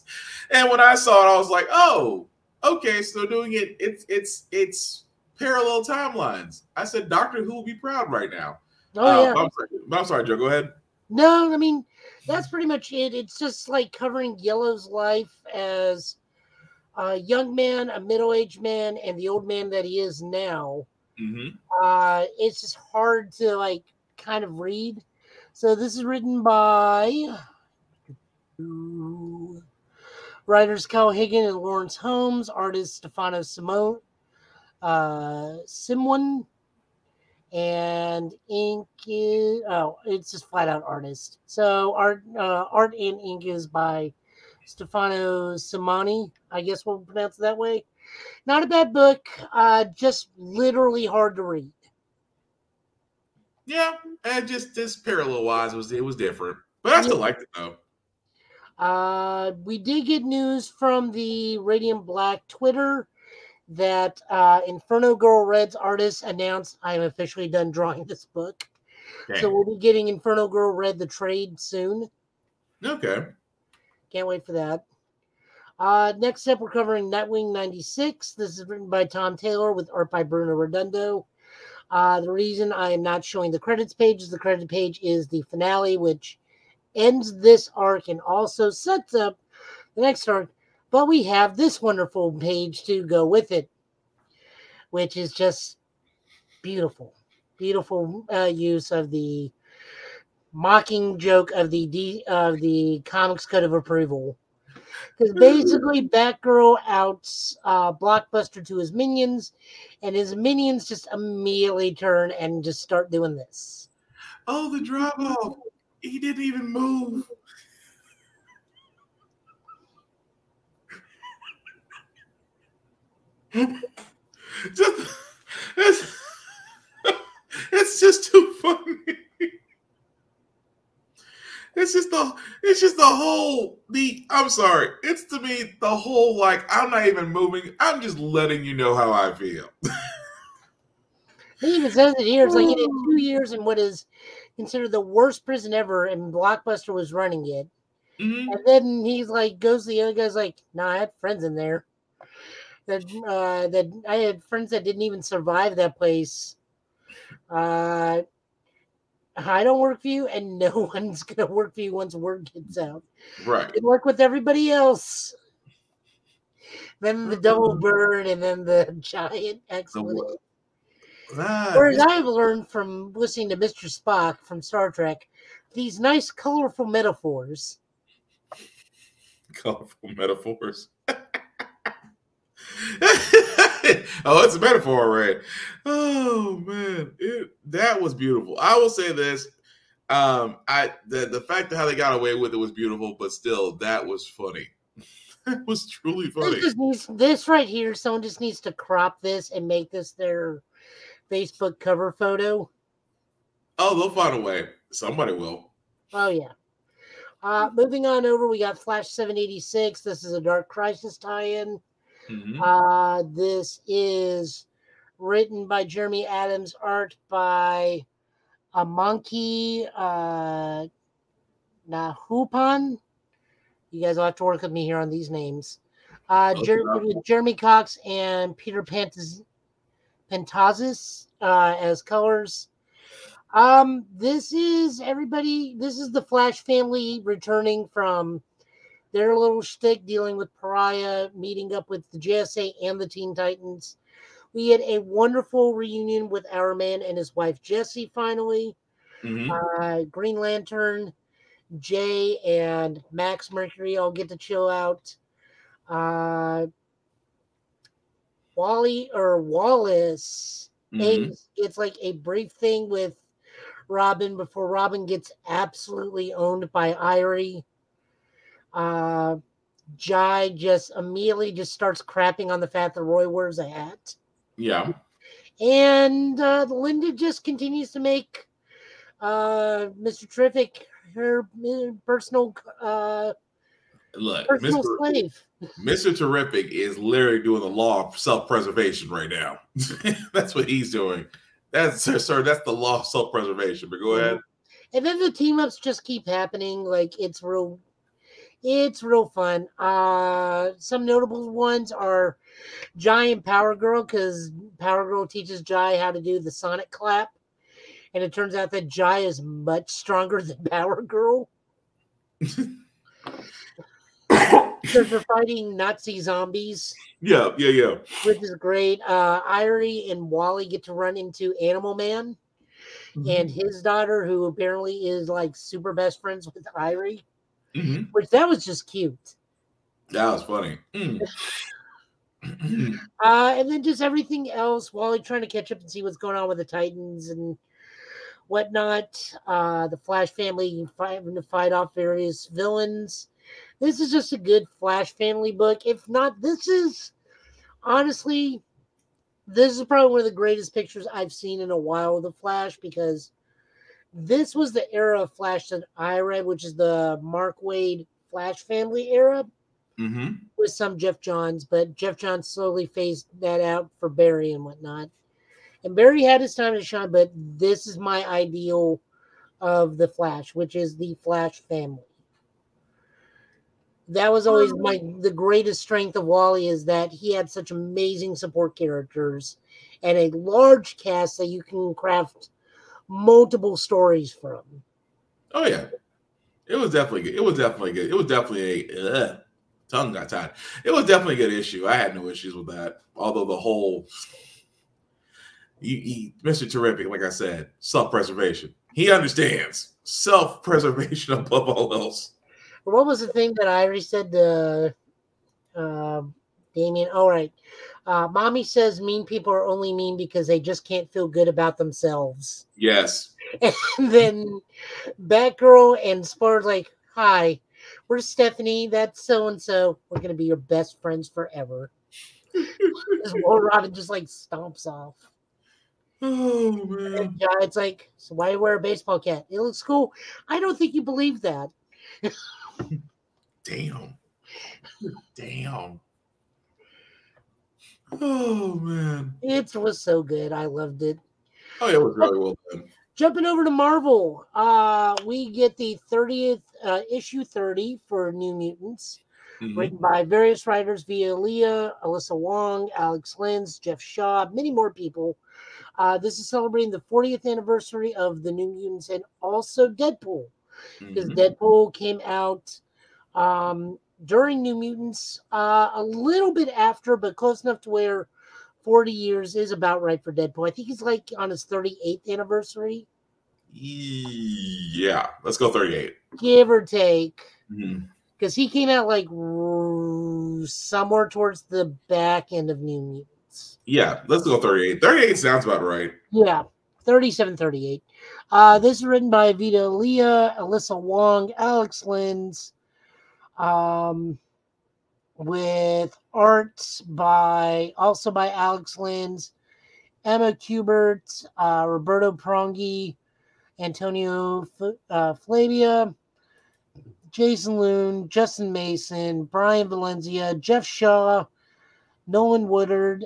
And when I saw it, I was like, oh, okay, so doing it, it's parallel timelines. I said, Doctor Who will be proud right now. Oh yeah. I'm sorry, Joe. Go ahead. No, I mean, that's pretty much it. It's just like covering Yellow's life as a young man, a middle-aged man, and the old man that he is now. Mm-hmm. It's just hard to like kind of read. So this is written by writers Kyle Higgins and Lawrence Holmes, artist Stefano Simon, and ink is it's just flat out artist. So art and ink is by Stefano Simoni. I guess we'll pronounce it that way. Not a bad book, just literally hard to read. Yeah, and just this parallel-wise, it was different. But I still liked it, though. We did get news from the Radiant Black Twitter that Inferno Girl Red's artist announced, I'm officially done drawing this book. Okay. So we'll be getting Inferno Girl Red the trade soon. Okay. Can't wait for that. Next up, we're covering Nightwing 96. This is written by Tom Taylor with art by Bruno Redondo. The reason I am not showing the credits page is the credit page is the finale, which ends this arc and also sets up the next arc. But we have this wonderful page to go with it, which is just beautiful. Beautiful use of the mocking joke of the Comics Code of Approval. Because basically Batgirl outs Blockbuster to his minions, and his minions just immediately turn and just start doing this. Oh, the drop-off. He didn't even move. It's just too funny. It's to me the whole, like, I'm not even moving. I'm just letting you know how I feel. He even says it here. It's like, it had 2 years in what is considered the worst prison ever, and Blockbuster was running it. Mm-hmm. And then he's like, goes to the other guy's like, nah, I had friends in there. That I had friends that didn't even survive that place. I don't work for you, and no one's going to work for you once word gets out. Right. You work with everybody else. Then the double bird, and then the giant excellent. Whereas I've learned from listening to Mr. Spock from Star Trek, these nice, colorful metaphors. Colorful metaphors. Oh, it's a metaphor, right? Oh man, that was beautiful. I will say this: the fact of how they got away with it was beautiful, but still, that was funny. It was truly funny. This right here, someone just needs to crop this and make this their Facebook cover photo. Oh, they'll find a way. Somebody will. Oh yeah. Moving on over, we got Flash 786. This is a Dark Crisis tie-in. Mm-hmm. This is written by Jeremy Adams, art by Monkey Nahupan. You guys will have to work with me here on these names. With Jeremy Cox and Peter Pentazis as colors. This is the Flash family returning from their little shtick, dealing with Pariah, meeting up with the JSA and the Teen Titans. We had a wonderful reunion with our man and his wife Jessie finally. Green Lantern, Jay, and Max Mercury all get to chill out. Wallace it's like a brief thing with Robin before Robin gets absolutely owned by Irie. Jai just immediately starts crapping on the fact that Roy wears a hat. Yeah. And Linda just continues to make Mr. Terrific her personal slave. Mr. Terrific is literally doing the law of self-preservation right now. That's what he's doing. That's the law of self-preservation. But go ahead. And then the team-ups just keep happening. Like, it's real fun. Some notable ones are Jai and Power Girl, because Power Girl teaches Jai how to do the sonic clap. And it turns out that Jai is much stronger than Power Girl. Because they're fighting Nazi zombies. Yeah. Which is great. Irie and Wally get to run into Animal Man and his daughter, who apparently is like super best friends with Irie. Which that was just cute. That was funny. And then just everything else, Wally trying to catch up and see what's going on with the Titans and whatnot. The Flash family having to fight off various villains. This is just a good Flash family book. If not, this is probably one of the greatest pictures I've seen in a while of the Flash, because this was the era of Flash that I read, which is the Mark Waid Flash family era, with some Jeff Johns, but Jeff Johns slowly phased that out for Barry and whatnot. And Barry had his time to shine, but this is my ideal of the Flash, which is the Flash family. That was always the greatest strength of Wally, is that he had such amazing support characters and a large cast that you can craft multiple stories from. Oh yeah, it was definitely good. It was definitely a tongue got tied. It was definitely a good issue. I had no issues with that. Although the whole Mr. Terrific, like I said, self-preservation. He understands self-preservation above all else. What was the thing that Irie said to Damien? All right. Mommy says mean people are only mean because they just can't feel good about themselves. Yes. And then Batgirl and Spar's like, hi, we're Stephanie. That's so-and-so. We're going to be your best friends forever. Robin just like stomps off. Oh, man. It's like, so why do you wear a baseball cap? It looks cool. I don't think you believe that. Damn. Oh, man. It was so good. I loved it. Oh, yeah, it was really well done. Jumping over to Marvel, we get the 30th issue 30 for New Mutants, written by various writers via Leah, Alyssa Wong, Alex Lins, Jeff Shaw, many more people. This is celebrating the 40th anniversary of the New Mutants and also Deadpool, because Deadpool came out during New Mutants, a little bit after, but close enough to where 40 years is about right for Deadpool. I think he's like on his 38th anniversary. Yeah, let's go 38. Give or take. Because he came out like somewhere towards the back end of New Mutants. Yeah, let's go 38. 38 sounds about right. Yeah, 37, 38. This is written by Vita Leah, Alyssa Wong, Alex Lins, with art by Alex Lins, Emma Kubert, Roberto Pronghi, Antonio Flavia, Jason Loon, Justin Mason, Brian Valencia, Jeff Shaw, Nolan Woodard,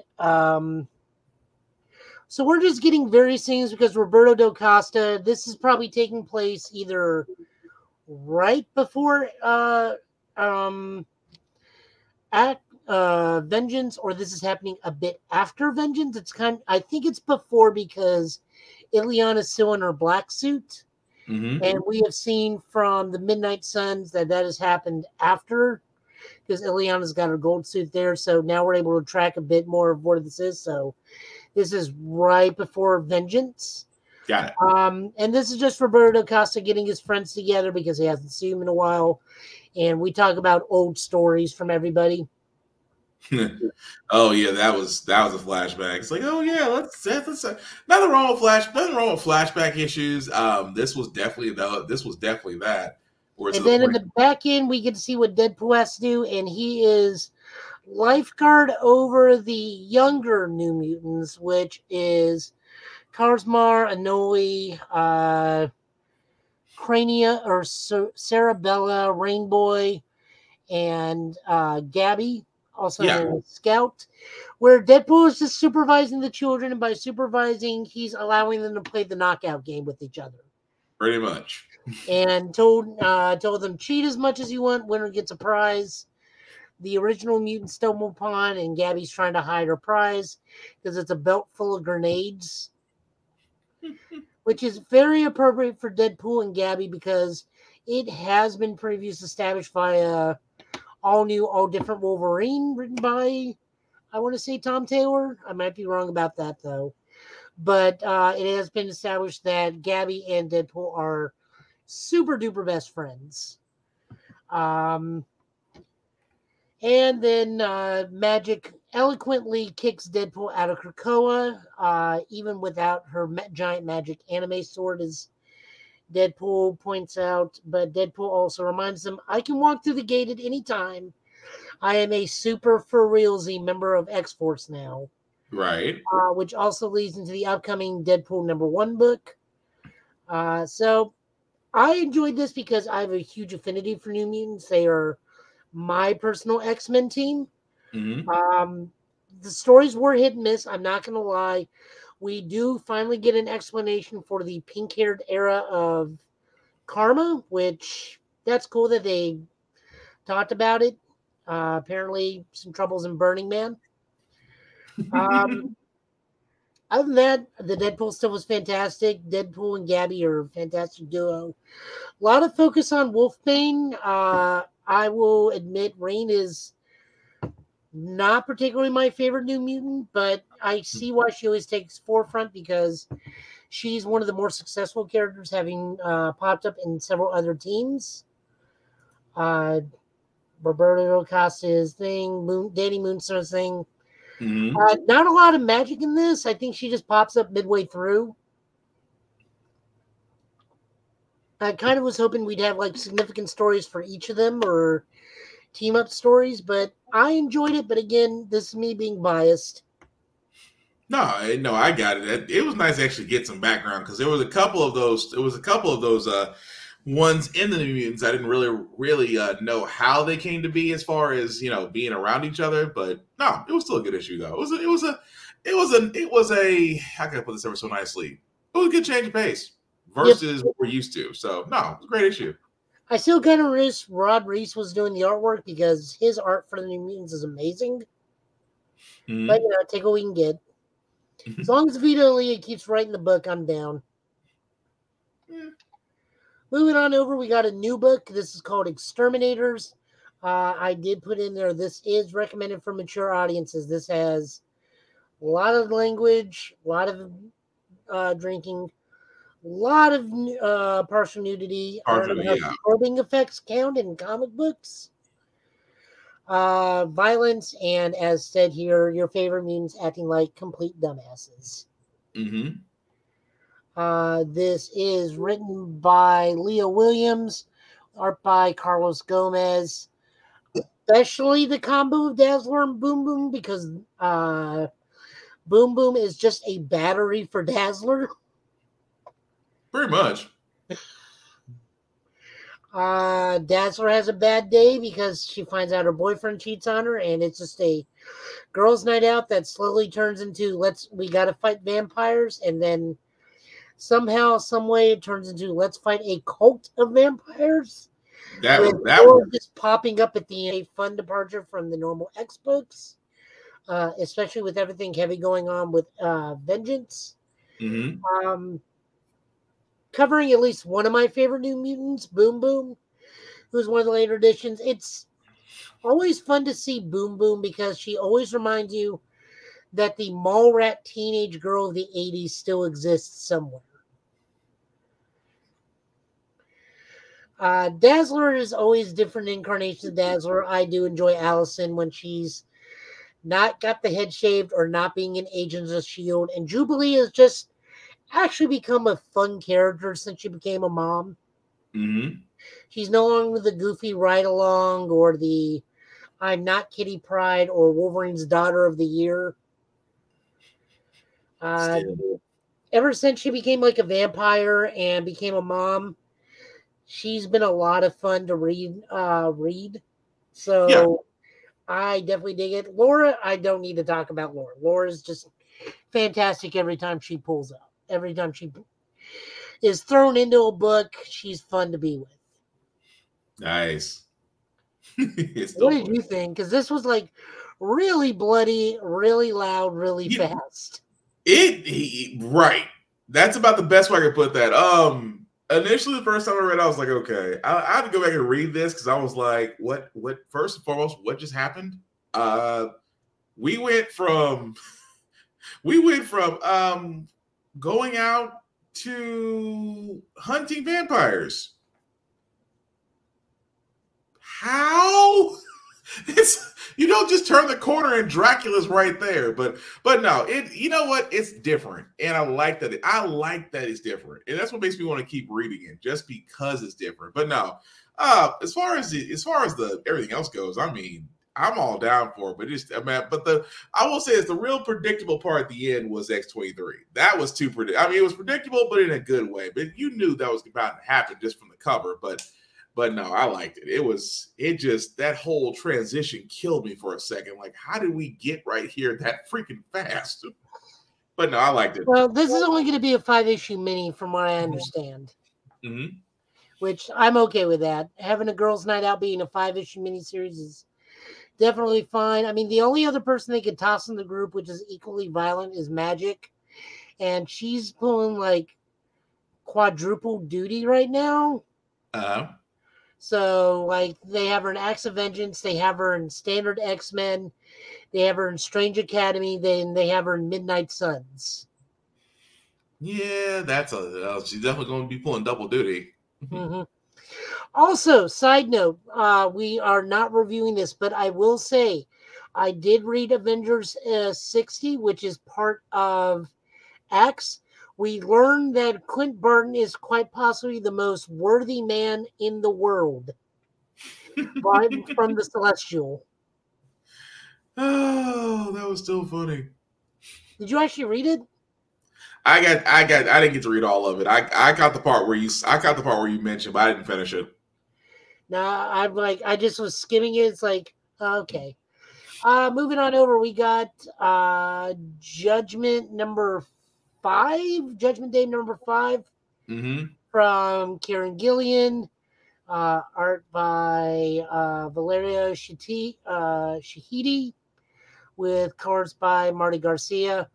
So we're just getting various things because Roberto da Costa, this is probably taking place either right before Vengeance, or this is happening a bit after Vengeance. I think it's before because Ileana's still in her black suit. Mm-hmm. And we have seen from the Midnight Suns that has happened after, because Ileana's got her gold suit there. So now we're able to track a bit more of what this is. So this is right before Vengeance. Got it. And this is just Roberto Costa getting his friends together because he hasn't seen them in a while. And we talk about old stories from everybody. Oh yeah, that was a flashback. It's like, oh yeah, let's nothing wrong with flashback issues. This was definitely that. And then in the back end, we get to see what Deadpool has to do, and he is lifeguard over the younger New Mutants, which is Karsmar, Anoi, Crania, or Cerebella, Rainboy, and Gabby, also known as Scout, where Deadpool is just supervising the children, and by supervising, he's allowing them to play the knockout game with each other. Pretty much. And told them, cheat as much as you want, winner gets a prize. The original mutants stumble upon, and Gabby's trying to hide her prize because it's a belt full of grenades, which is very appropriate for Deadpool and Gabby because it has been previously established by all new, all different Wolverine, written by, I want to say, Tom Taylor. I might be wrong about that, though. But it has been established that Gabby and Deadpool are super duper best friends. And then Magic eloquently kicks Deadpool out of Krakoa, even without her giant magic anime sword, as Deadpool points out. But Deadpool also reminds them, I can walk through the gate at any time. I am a super for realsy member of X-Force now. Right. Which also leads into the upcoming Deadpool #1 book. So I enjoyed this because I have a huge affinity for New Mutants. They are my personal X-Men team. Mm-hmm. The stories were hit and miss. I'm not going to lie. We do finally get an explanation for the pink-haired era of Karma, which that's cool that they talked about it. Apparently, some troubles in Burning Man. Other than that, the Deadpool stuff was fantastic. Deadpool and Gabby are a fantastic duo. A lot of focus on Wolfbane. I will admit Rain is not particularly my favorite New Mutant, but I see why she always takes forefront because she's one of the more successful characters, having popped up in several other teams. Roberto Costa's thing, Danny Moonstar's thing. Mm-hmm. Not a lot of magic in this. I think she just pops up midway through. I kind of was hoping we'd have like significant stories for each of them or team up stories, but I enjoyed it. But again, this is me being biased. No, I got it. It was nice to actually get some background because there was a couple of those. Ones in the New Mutants I didn't really know how they came to be as far as being around each other. But no, it was still a good issue though. It was a how can I put this ever so nicely? It was a good change of pace versus what we're used to. So no, it was a great issue. I still kind of wish Rod Reese was doing the artwork because his art for the New Mutants is amazing. Mm-hmm. But take what we can get. As long as Vito Leah keeps writing the book, I'm down. Yeah. Moving on over, we got a new book. This is called Exterminators. I did put in there, this is recommended for mature audiences. This has a lot of language, a lot of drinking, a lot of partial nudity. Disturbing effects count in comic books. Violence, and as said here, your favorite mutants acting like complete dumbasses. Mm-hmm. This is written by Leah Williams, art by Carlos Gomez, especially the combo of Dazzler and Boom Boom, because Boom Boom is just a battery for Dazzler. Pretty much. Dazzler has a bad day because she finds out her boyfriend cheats on her, and it's just a girls' night out that slowly turns into we gotta fight vampires, and then somehow, some way, it turns into let's fight a cult of vampires. That with was just popping up at the end, a fun departure from the normal X books, especially with everything heavy going on with Vengeance. Covering at least one of my favorite New Mutants, Boom Boom, who's one of the later editions. It's always fun to see Boom Boom because she always reminds you that the mall rat teenage girl of the 80s still exists somewhere. Dazzler is always different incarnations of Dazzler. I do enjoy Allison when she's not got the head shaved or not being an agent of S.H.I.E.L.D. And Jubilee has just actually become a fun character since she became a mom. She's no longer the goofy ride-along or the I'm not Kitty Pryde or Wolverine's Daughter of the Year. Ever since she became like a vampire and became a mom, she's been a lot of fun to read. So yeah. I definitely dig it. Laura, I don't need to talk about Laura. Laura's just fantastic every time she pulls up. Every time she is thrown into a book, she's fun to be with. Nice. What did you think? Because this was like really bloody, really loud, really fast. Right. That's about the best way I could put that. Initially, the first time I read it, I was like, okay, I had to go back and read this because I was like, what? First and foremost, what just happened? We went from going out to hunting vampires. How? You don't just turn the corner and Dracula's right there. But no, you know what? It's different. And I like that. I like that it's different. And that's what makes me want to keep reading it, just because it's different. But no, as far as the everything else goes, I mean, I'm all down for it. But I will say the real predictable part at the end was X-23. That was too predictable. I mean, it was predictable, but in a good way. But you knew that was about to happen just from the cover. But no, I liked it. That whole transition killed me for a second. Like, how did we get right here that freaking fast? But no, I liked it. Well, this is only going to be a 5-issue mini from what I understand. Which I'm okay with that. Having a girls' night out being a 5-issue miniseries is definitely fine. I mean, the only other person they could toss in the group, which is equally violent, is Magic. And she's pulling like quadruple duty right now. So, like, they have her in Acts of Vengeance, they have her in Standard X-Men, they have her in Strange Academy, then they have her in Midnight Suns. Yeah, she's definitely going to be pulling double duty. Also, side note, we are not reviewing this, but I will say, I did read Avengers 60, which is part of X. We learned that Clint Barton is quite possibly the most worthy man in the world from the Celestial. Oh, that was still funny. Did you actually read it? I didn't get to read all of it. I got the part where you mentioned, but I didn't finish it. Nah, I just was skimming it. It's like, okay. Moving on over, we got Judgment Day number 5 from Kieran Gillian, art by Valerio Shahidi, with colors by Marty Garcia.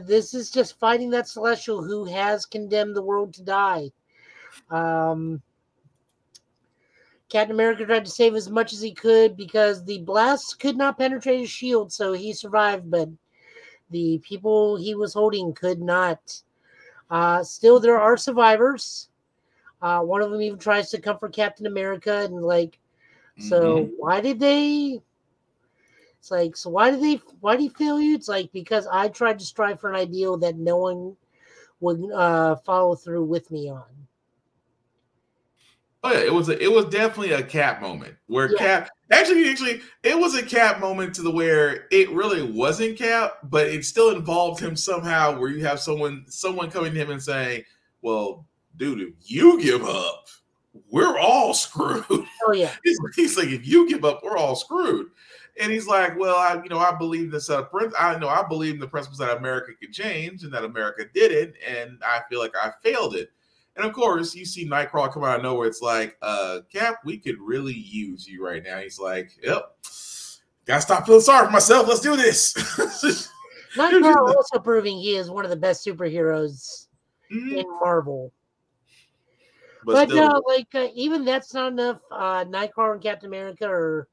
This is just fighting that Celestial who has condemned the world to die. Captain America tried to save as much as he could because the blasts could not penetrate his shield, so he survived, but the people he was holding could not. Still, there are survivors. One of them even tries to comfort Captain America, and so why did they? It's like, so why do you feel you? It's like, because I tried to strive for an ideal that no one would follow through with me on. Oh yeah, it was definitely a Cap moment where Cap actually it was a Cap moment to the where it really wasn't Cap, but it still involved him somehow. Where you have someone coming to him and saying, "Well, dude, if you give up, we're all screwed. Oh yeah. He's like, if you give up, we're all screwed. And he's like, well, I believe this. I believe in the principles that America could change and that America didn't, and I feel like I failed it. And of course, you see Nightcrawler come out of nowhere. It's like, Cap, we could really use you right now. He's like, yep, gotta stop feeling sorry for myself. Let's do this. Nightcrawler also proving he is one of the best superheroes in Marvel. But no, even that's not enough. Nightcrawler and Captain America are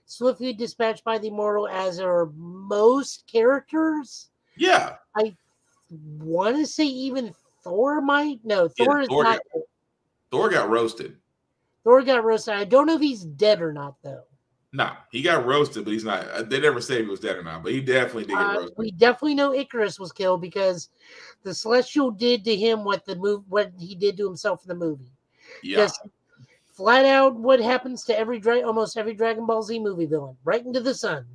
swiftly dispatched by the Immortal, as are most characters. Yeah. I want to say even Thor might. No, Thor is not. Thor got roasted. Thor got roasted. I don't know if he's dead or not, though. No, he got roasted, but he's not. They never say if he was dead or not, but he definitely did get roasted. We definitely know Icarus was killed because the Celestial did to him what he did to himself in the movie. Yeah. Just flat out what happens to almost every Dragon Ball Z movie villain. Right into the sun.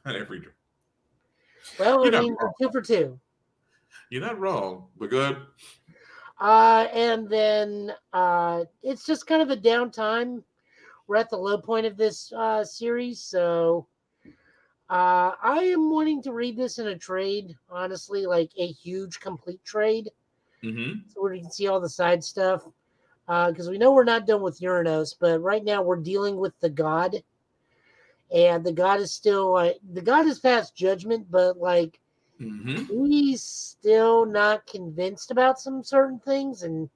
Not every. Well, I mean, 2 for 2. You're not wrong, but good. And then it's just kind of a downtime. We're at the low point of this series, so I am wanting to read this in a trade, honestly, like a huge, complete trade. Mm-hmm. So where you can see all the side stuff. Because we know we're not done with Uranus, but right now we're dealing with the God. And the God is still, the God is past judgment, but he's still not convinced about some certain things, and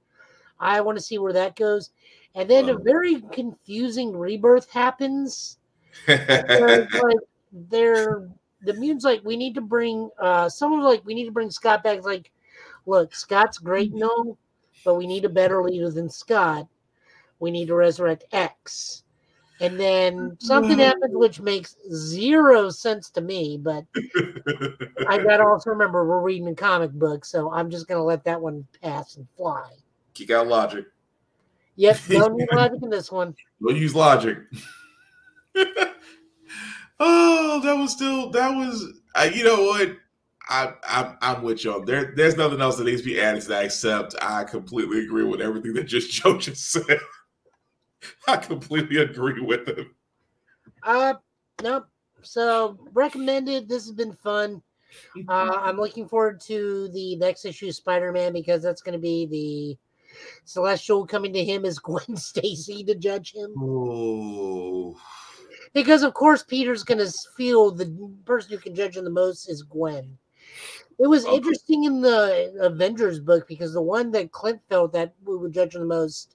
I want to see where that goes. And then a very confusing rebirth happens. The mute's like, we need to bring Scott back. It's like, look, Scott's great and all, but we need a better leader than Scott. We need to resurrect X. And then something happens which makes zero sense to me, but I gotta also remember we're reading a comic book, so I'm just gonna let that one pass and fly. You got logic. Yep, don't need logic in this one. We'll use logic. Oh, you know what? I'm with you. There's nothing else that needs to be added to that, except I completely agree with everything that Joe just said. I completely agree with him. Nope. So recommended. This has been fun. I'm looking forward to the next issue of Spider-Man because that's going to be the Celestial coming to him as Gwen Stacy to judge him. Oh. Because of course Peter's going to feel the person who can judge him the most is Gwen. It was interesting in the Avengers book because the one that Clint felt that we would judge him the most,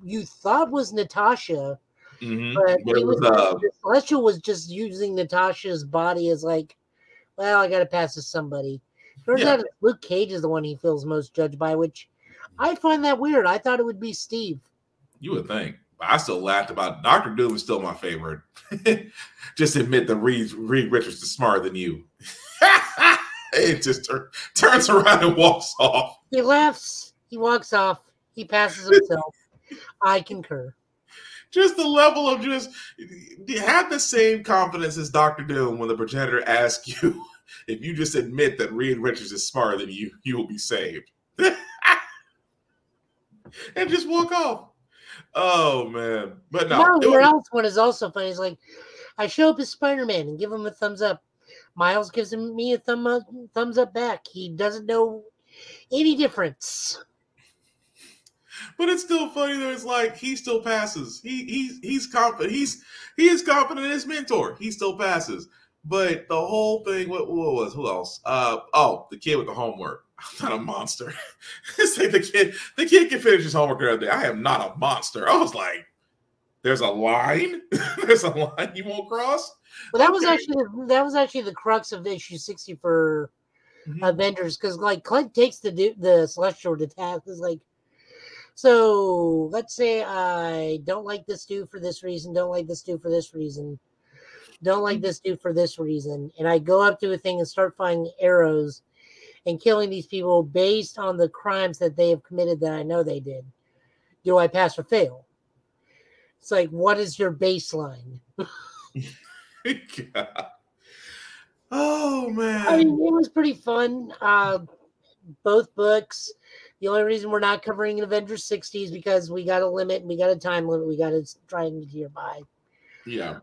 you thought was Natasha, but the Celestial was just using Natasha's body as like, well, I got to pass to somebody. Turns out Luke Cage is the one he feels most judged by, which I find that weird. I thought it would be Steve. You would think. I still laughed about Dr. Doom is still my favorite. Just admit that Reed Richards is smarter than you. It just turns around and walks off. He laughs. He walks off. He passes himself. I concur. Just the level of have the same confidence as Dr. Doom when the progenitor asks you if you just admit that Reed Richards is smarter than you, you will be saved. And just walk off. Oh, man. But no. Where else one is also funny is like, I show up as Spider-Man and give him a thumbs up. Miles gives me a thumbs up back. He doesn't know any difference. But it's still funny that it's like he still passes. He's confident. He is confident in his mentor. He still passes. But the whole thing, who else? The kid with the homework. I'm not a monster. It's like the kid can finish his homework the other day. I am not a monster. I was like, there's a line? There's a line you won't cross? Well, that was actually the crux of issue 60 for Avengers, because like Clint takes the Celestial to task. Is like, so let's say I don't like this dude for this reason, don't like this dude for this reason, don't like this dude for this reason, and I go up to a thing and start firing arrows and killing these people based on the crimes that they have committed that I know they did. Do I pass or fail? It's like, what is your baseline? God. Oh, man. I mean, it was pretty fun. Both books. The only reason we're not covering Avengers 60 is because we got a limit and we got a time limit. We got to try and adhere by. Yeah.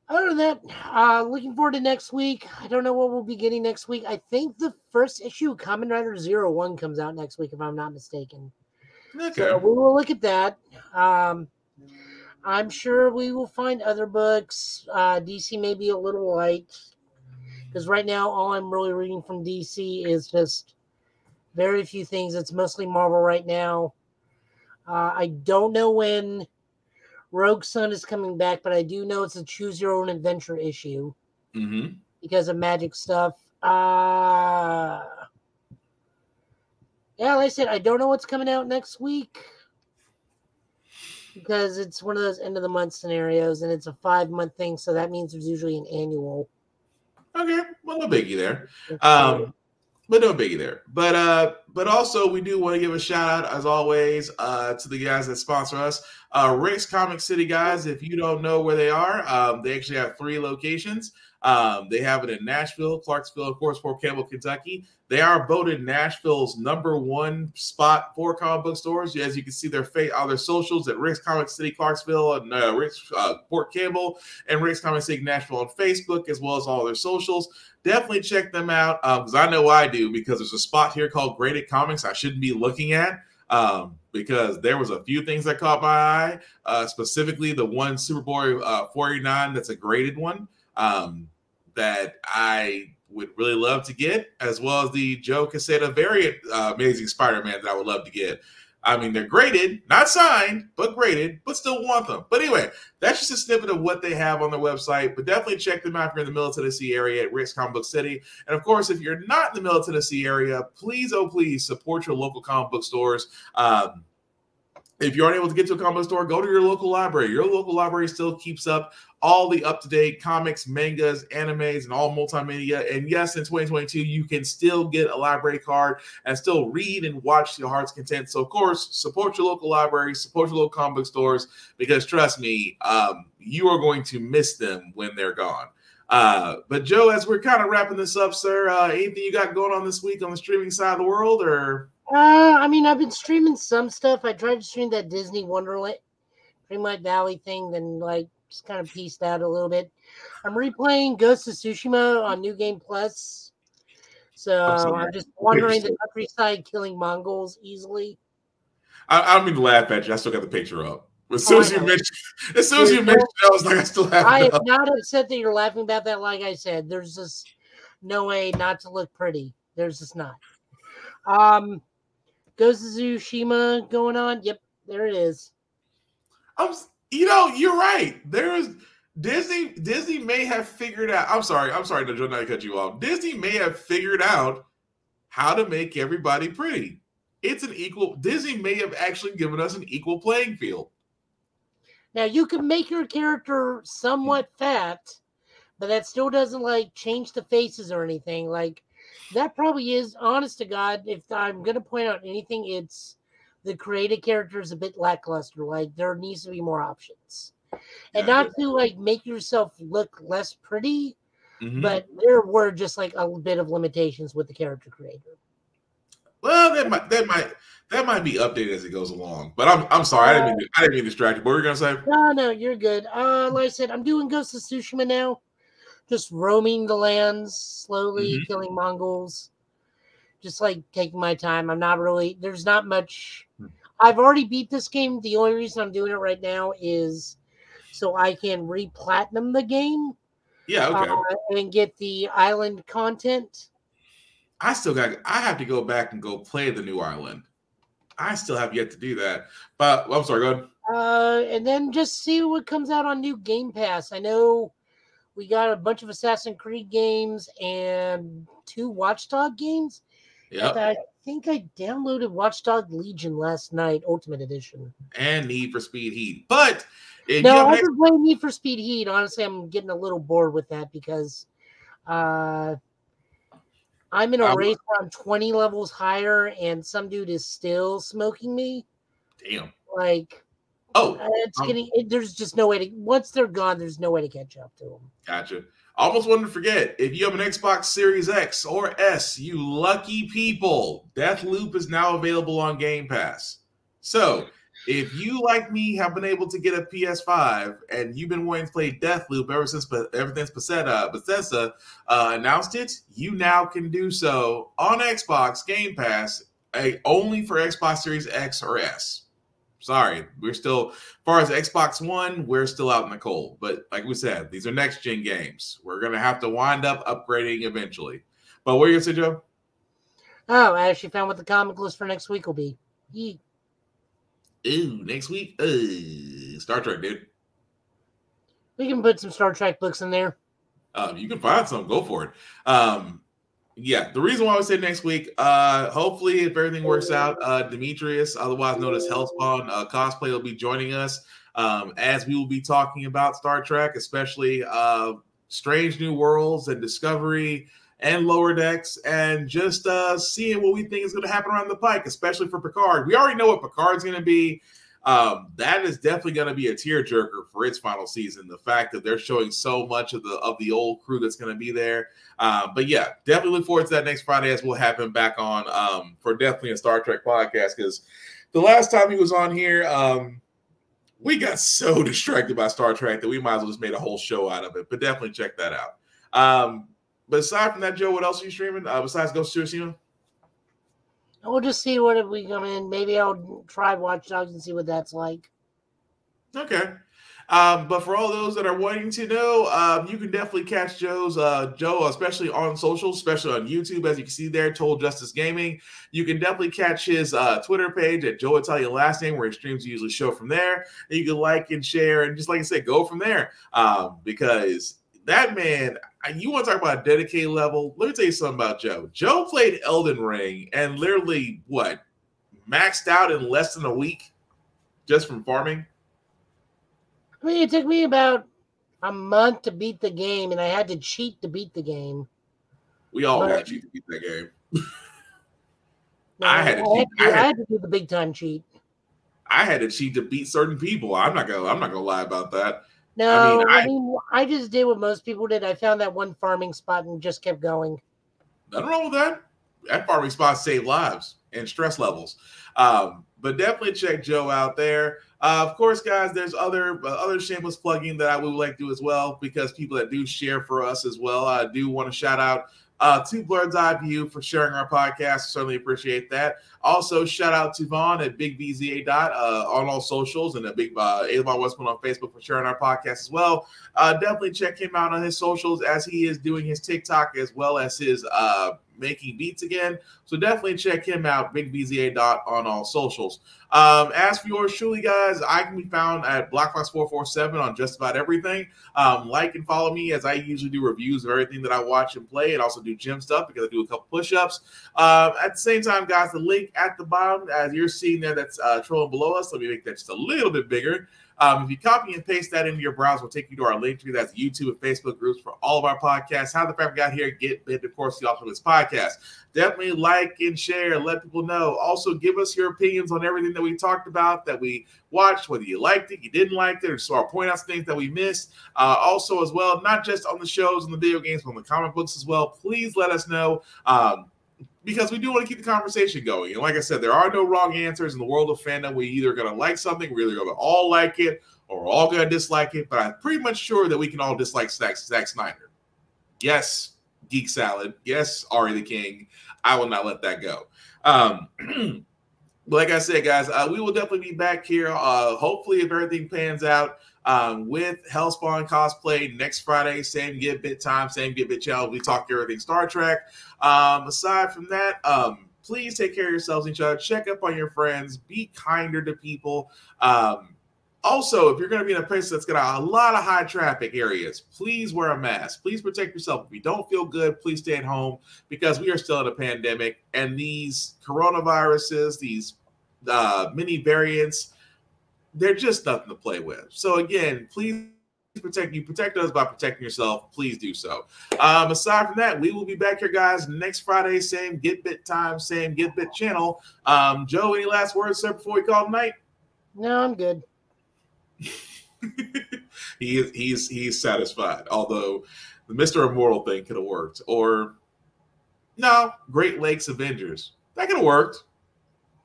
Other than that, looking forward to next week. I don't know what we'll be getting next week. I think the first issue of Kamen Rider 01 comes out next week, if I'm not mistaken. Okay. So we will look at that. I'm sure we will find other books. DC may be a little light, because right now all I'm really reading from DC is just very few things. It's mostly Marvel right now. I don't know when Rogue Sun is coming back, but I do know it's a choose your own adventure issue because of magic stuff. Yeah, like I said, I don't know what's coming out next week because it's one of those end of the month scenarios and it's a 5-month thing. So that means there's usually an annual. Okay. Well, no biggie there. But no biggie there. But also we do want to give a shout out as always to the guys that sponsor us. Rick's Comic City guys, if you don't know where they are, they actually have 3 locations. They have it in Nashville, Clarksville, of course, Fort Campbell, Kentucky. They are voted Nashville's #1 spot for comic book stores. As you can see all their socials at Rick's Comic City, Clarksville, and Rick's Fort Campbell, and Rick's Comic City Nashville on Facebook, as well as all their socials. Definitely check them out because I know I do, because there's a spot here called Graded Comics I shouldn't be looking at because there was a few things that caught my eye, specifically the one Superboy 49 that's a graded one that I would really love to get, as well as the Joe Quesada variant Amazing Spider-Man that I would love to get. I mean, they're graded, not signed, but graded, but still want them. But anyway, that's just a snippet of what they have on their website. But definitely check them out if you're in the Middle Tennessee area at Rick's Comic Book City. And of course, if you're not in the Middle Tennessee area, please, oh please, support your local comic book stores. If you aren't able to get to a comic book store, go to your local library. Your local library still keeps up all the up-to-date comics, mangas, animes, and all multimedia. And yes, in 2022, you can still get a library card and still read and watch your heart's content. So, of course, support your local library, support your local comic book stores, because trust me, you are going to miss them when they're gone. But Joe, as we're kind of wrapping this up, sir, anything you got going on this week on the streaming side of the world, or? I mean, I've been streaming some stuff. I tried to stream that Disney Wonderland, Dreamlight Valley thing, then just kind of pieced out a little bit. I'm replaying Ghost of Tsushima on New Game Plus. So I'm just wandering the countryside, killing Mongols easily. I don't mean to laugh at you. I still got the picture up. As soon as you mentioned it, I was like, I still have it. I am not upset that you're laughing about that. Like I said, there's just no way not to look pretty. There's just not. Ghost of Tsushima going on. Yep, there it is. You're right. There's Disney may have figured out. I'm sorry, Joe, not to cut you off. Disney may have figured out how to make everybody pretty. Disney may have actually given us an equal playing field. Now you can make your character somewhat fat, but that still doesn't change the faces or anything. That probably is, honest to God, if I'm going to point out anything, it's the created character is a bit lackluster. There needs to be more options. And not to, make yourself look less pretty, but there were just, a bit of limitations with the character creator. Well, that might be updated as it goes along. But I'm sorry, I didn't mean to distract you. What were you going to say? No, you're good. Like I said, I'm doing Ghost of Tsushima now. Just roaming the lands slowly, killing Mongols. Just taking my time. There's not much. I've already beat this game. The only reason I'm doing it right now is so I can re-platinum the game. Yeah, okay. And get the island content. I have to go back and go play the new island. I still have yet to do that. But I'm sorry, go ahead. And then just see what comes out on new Game Pass. I know we got a bunch of Assassin's Creed games and 2 Watchdog games. Yeah. I think I downloaded Watchdog Legion last night, Ultimate Edition. And Need for Speed Heat. But I've been playing Need for Speed Heat. Honestly, I'm getting a little bored with that because I'm in a race where I'm 20 levels higher and some dude is still smoking me. Damn. It's getting. There's just no way to. Once they're gone, there's no way to catch up to them. Gotcha. I almost wanted to forget, if you have an Xbox Series X or S, you lucky people, Deathloop is now available on Game Pass. So, if you, like me, have been able to get a PS5 and you've been wanting to play Deathloop ever since Bethesda announced it, you now can do so on Xbox Game Pass, only for Xbox Series X or S. Sorry, we're still, as far as Xbox One, we're still out in the cold. But like we said, these are next-gen games. We're going to have to wind up upgrading eventually. But what are you going to say, Joe? Oh, I actually found what the comic list for next week will be. Yee. Ooh, next week? Star Trek, dude. We can put some Star Trek books in there. You can find some. Go for it. Yeah, the reason why I say next week, hopefully, if everything works out, Demetrius, otherwise known as Hellspawn Cosplay, will be joining us as we will be talking about Star Trek, especially Strange New Worlds and Discovery and Lower Decks, and just seeing what we think is going to happen around the pike, especially for Picard. We already know what Picard's going to be. That is definitely going to be a tearjerker for its final season. The fact that they're showing so much of the old crew that's going to be there. But yeah, definitely look forward to that next Friday as we'll have him back on for definitely a Star Trek podcast. Because the last time he was on here, we got so distracted by Star Trek that we might as well just made a whole show out of it. But definitely check that out. But aside from that, Joe, what else are you streaming besides Ghost of Tsushima? We'll just see what if we come in. Maybe I'll try Watch Dogs and see what that's like. Okay. But for all those that are wanting to know, you can definitely catch Joe, especially on social, especially on YouTube, as you can see there, Total Justice Gaming. You can definitely catch his Twitter page at Joe Italian Last Name, where his streams usually show from there. And you can like and share, and just like I said, go from there. Because that man, you want to talk about a dedicated level? Let me tell you something about Joe. Joe played Elden Ring and literally, maxed out in less than a week just from farming? I mean, it took me about a month to beat the game, and I had to cheat to beat the game. We all got to cheat to beat that game. No, I had to do the big time cheat. I had to cheat to beat certain people. I'm not gonna lie about that. No, I just did what most people did. I found that one farming spot and just kept going. Nothing wrong with that. That farming spot saved lives and stress levels. But definitely check Joe out there. Of course, guys, there's other shameless plugging that I would like to do as well, because people that do share for us as well. I do want to shout out to Bird's Eye View for sharing our podcast. Certainly appreciate that. Also, shout out to Vaughn at Big VZA on all socials, and a Big Avon Westman on Facebook for sharing our podcast as well. Definitely check him out on his socials as he is doing his TikTok as well as his making beats again. So definitely check him out, Big VZA on all socials. As for yours truly, guys, I can be found at BlackFox447 on just about everything. Like and follow me as I usually do reviews of everything that I watch and play, and also do gym stuff because I do a couple push-ups. At the same time, guys, the link at the bottom, as you're seeing there, that's trolling below us. Let me make that just a little bit bigger. If you copy and paste that into your browser, we'll take you to our link tree. That's YouTube and Facebook groups for all of our podcasts. How the Fact Got Here, Get Bit, of course, the Optimus Podcast. Definitely like and share, let people know. Also, give us your opinions on everything that we talked about, that we watched, whether you liked it, you didn't like it, or so I'll point out some things that we missed. Also, as well, not just on the shows and the video games, but on the comic books as well. Please let us know. Because we do want to keep the conversation going. And like I said, there are no wrong answers in the world of fandom. We're either going to like something, we're either going to all like it, or we're all going to dislike it. But I'm pretty much sure that we can all dislike Zack Snyder. Yes, Geek Salad. Yes, Ari the King. I will not let that go. But like I said, guys, we will definitely be back here. Hopefully, if everything pans out, with Hellspawn Cosplay next Friday, same Get Bit time, same Get Bit channel. We talk everything Star Trek. Aside from that, please take care of yourselves and each other. Check up on your friends. Be kinder to people. Also, if you're going to be in a place that's got a lot of high traffic areas, please wear a mask. Please protect yourself. If you don't feel good, please stay at home, because we are still in a pandemic, and these coronaviruses, these many variants, they're just nothing to play with. So again, please protect us by protecting yourself. Please do so. Aside from that, we will be back here, guys, next Friday, same Get Bit time, same Get Bit channel. Joe, any last words, sir, before we call it night? No, I'm good. He's satisfied. Although The Mr. Immortal thing could have worked. Or, no, Great Lakes Avengers. That could have worked.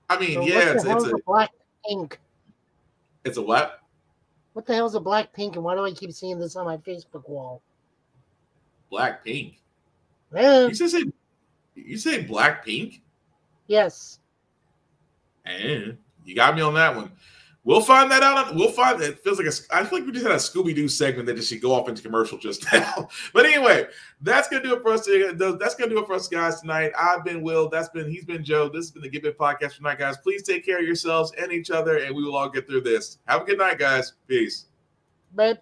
I mean, So yeah, what the hell's a black pink? It's a what? What the hell's a black pink, and why do I keep seeing this on my Facebook wall? Black Pink. Yeah. You say Black Pink? Yes. And you got me on that one. We'll find that out. We'll find that. It feels like I feel like we just had a Scooby-Doo segment that just should go off into commercial just now. But anyway, that's gonna do it for us. That's gonna do it for us, guys, tonight. I've been Will. He's been Joe. This has been the Give It Podcast for tonight, guys. Please take care of yourselves and each other, and we will all get through this. Have a good night, guys. Peace. Bye.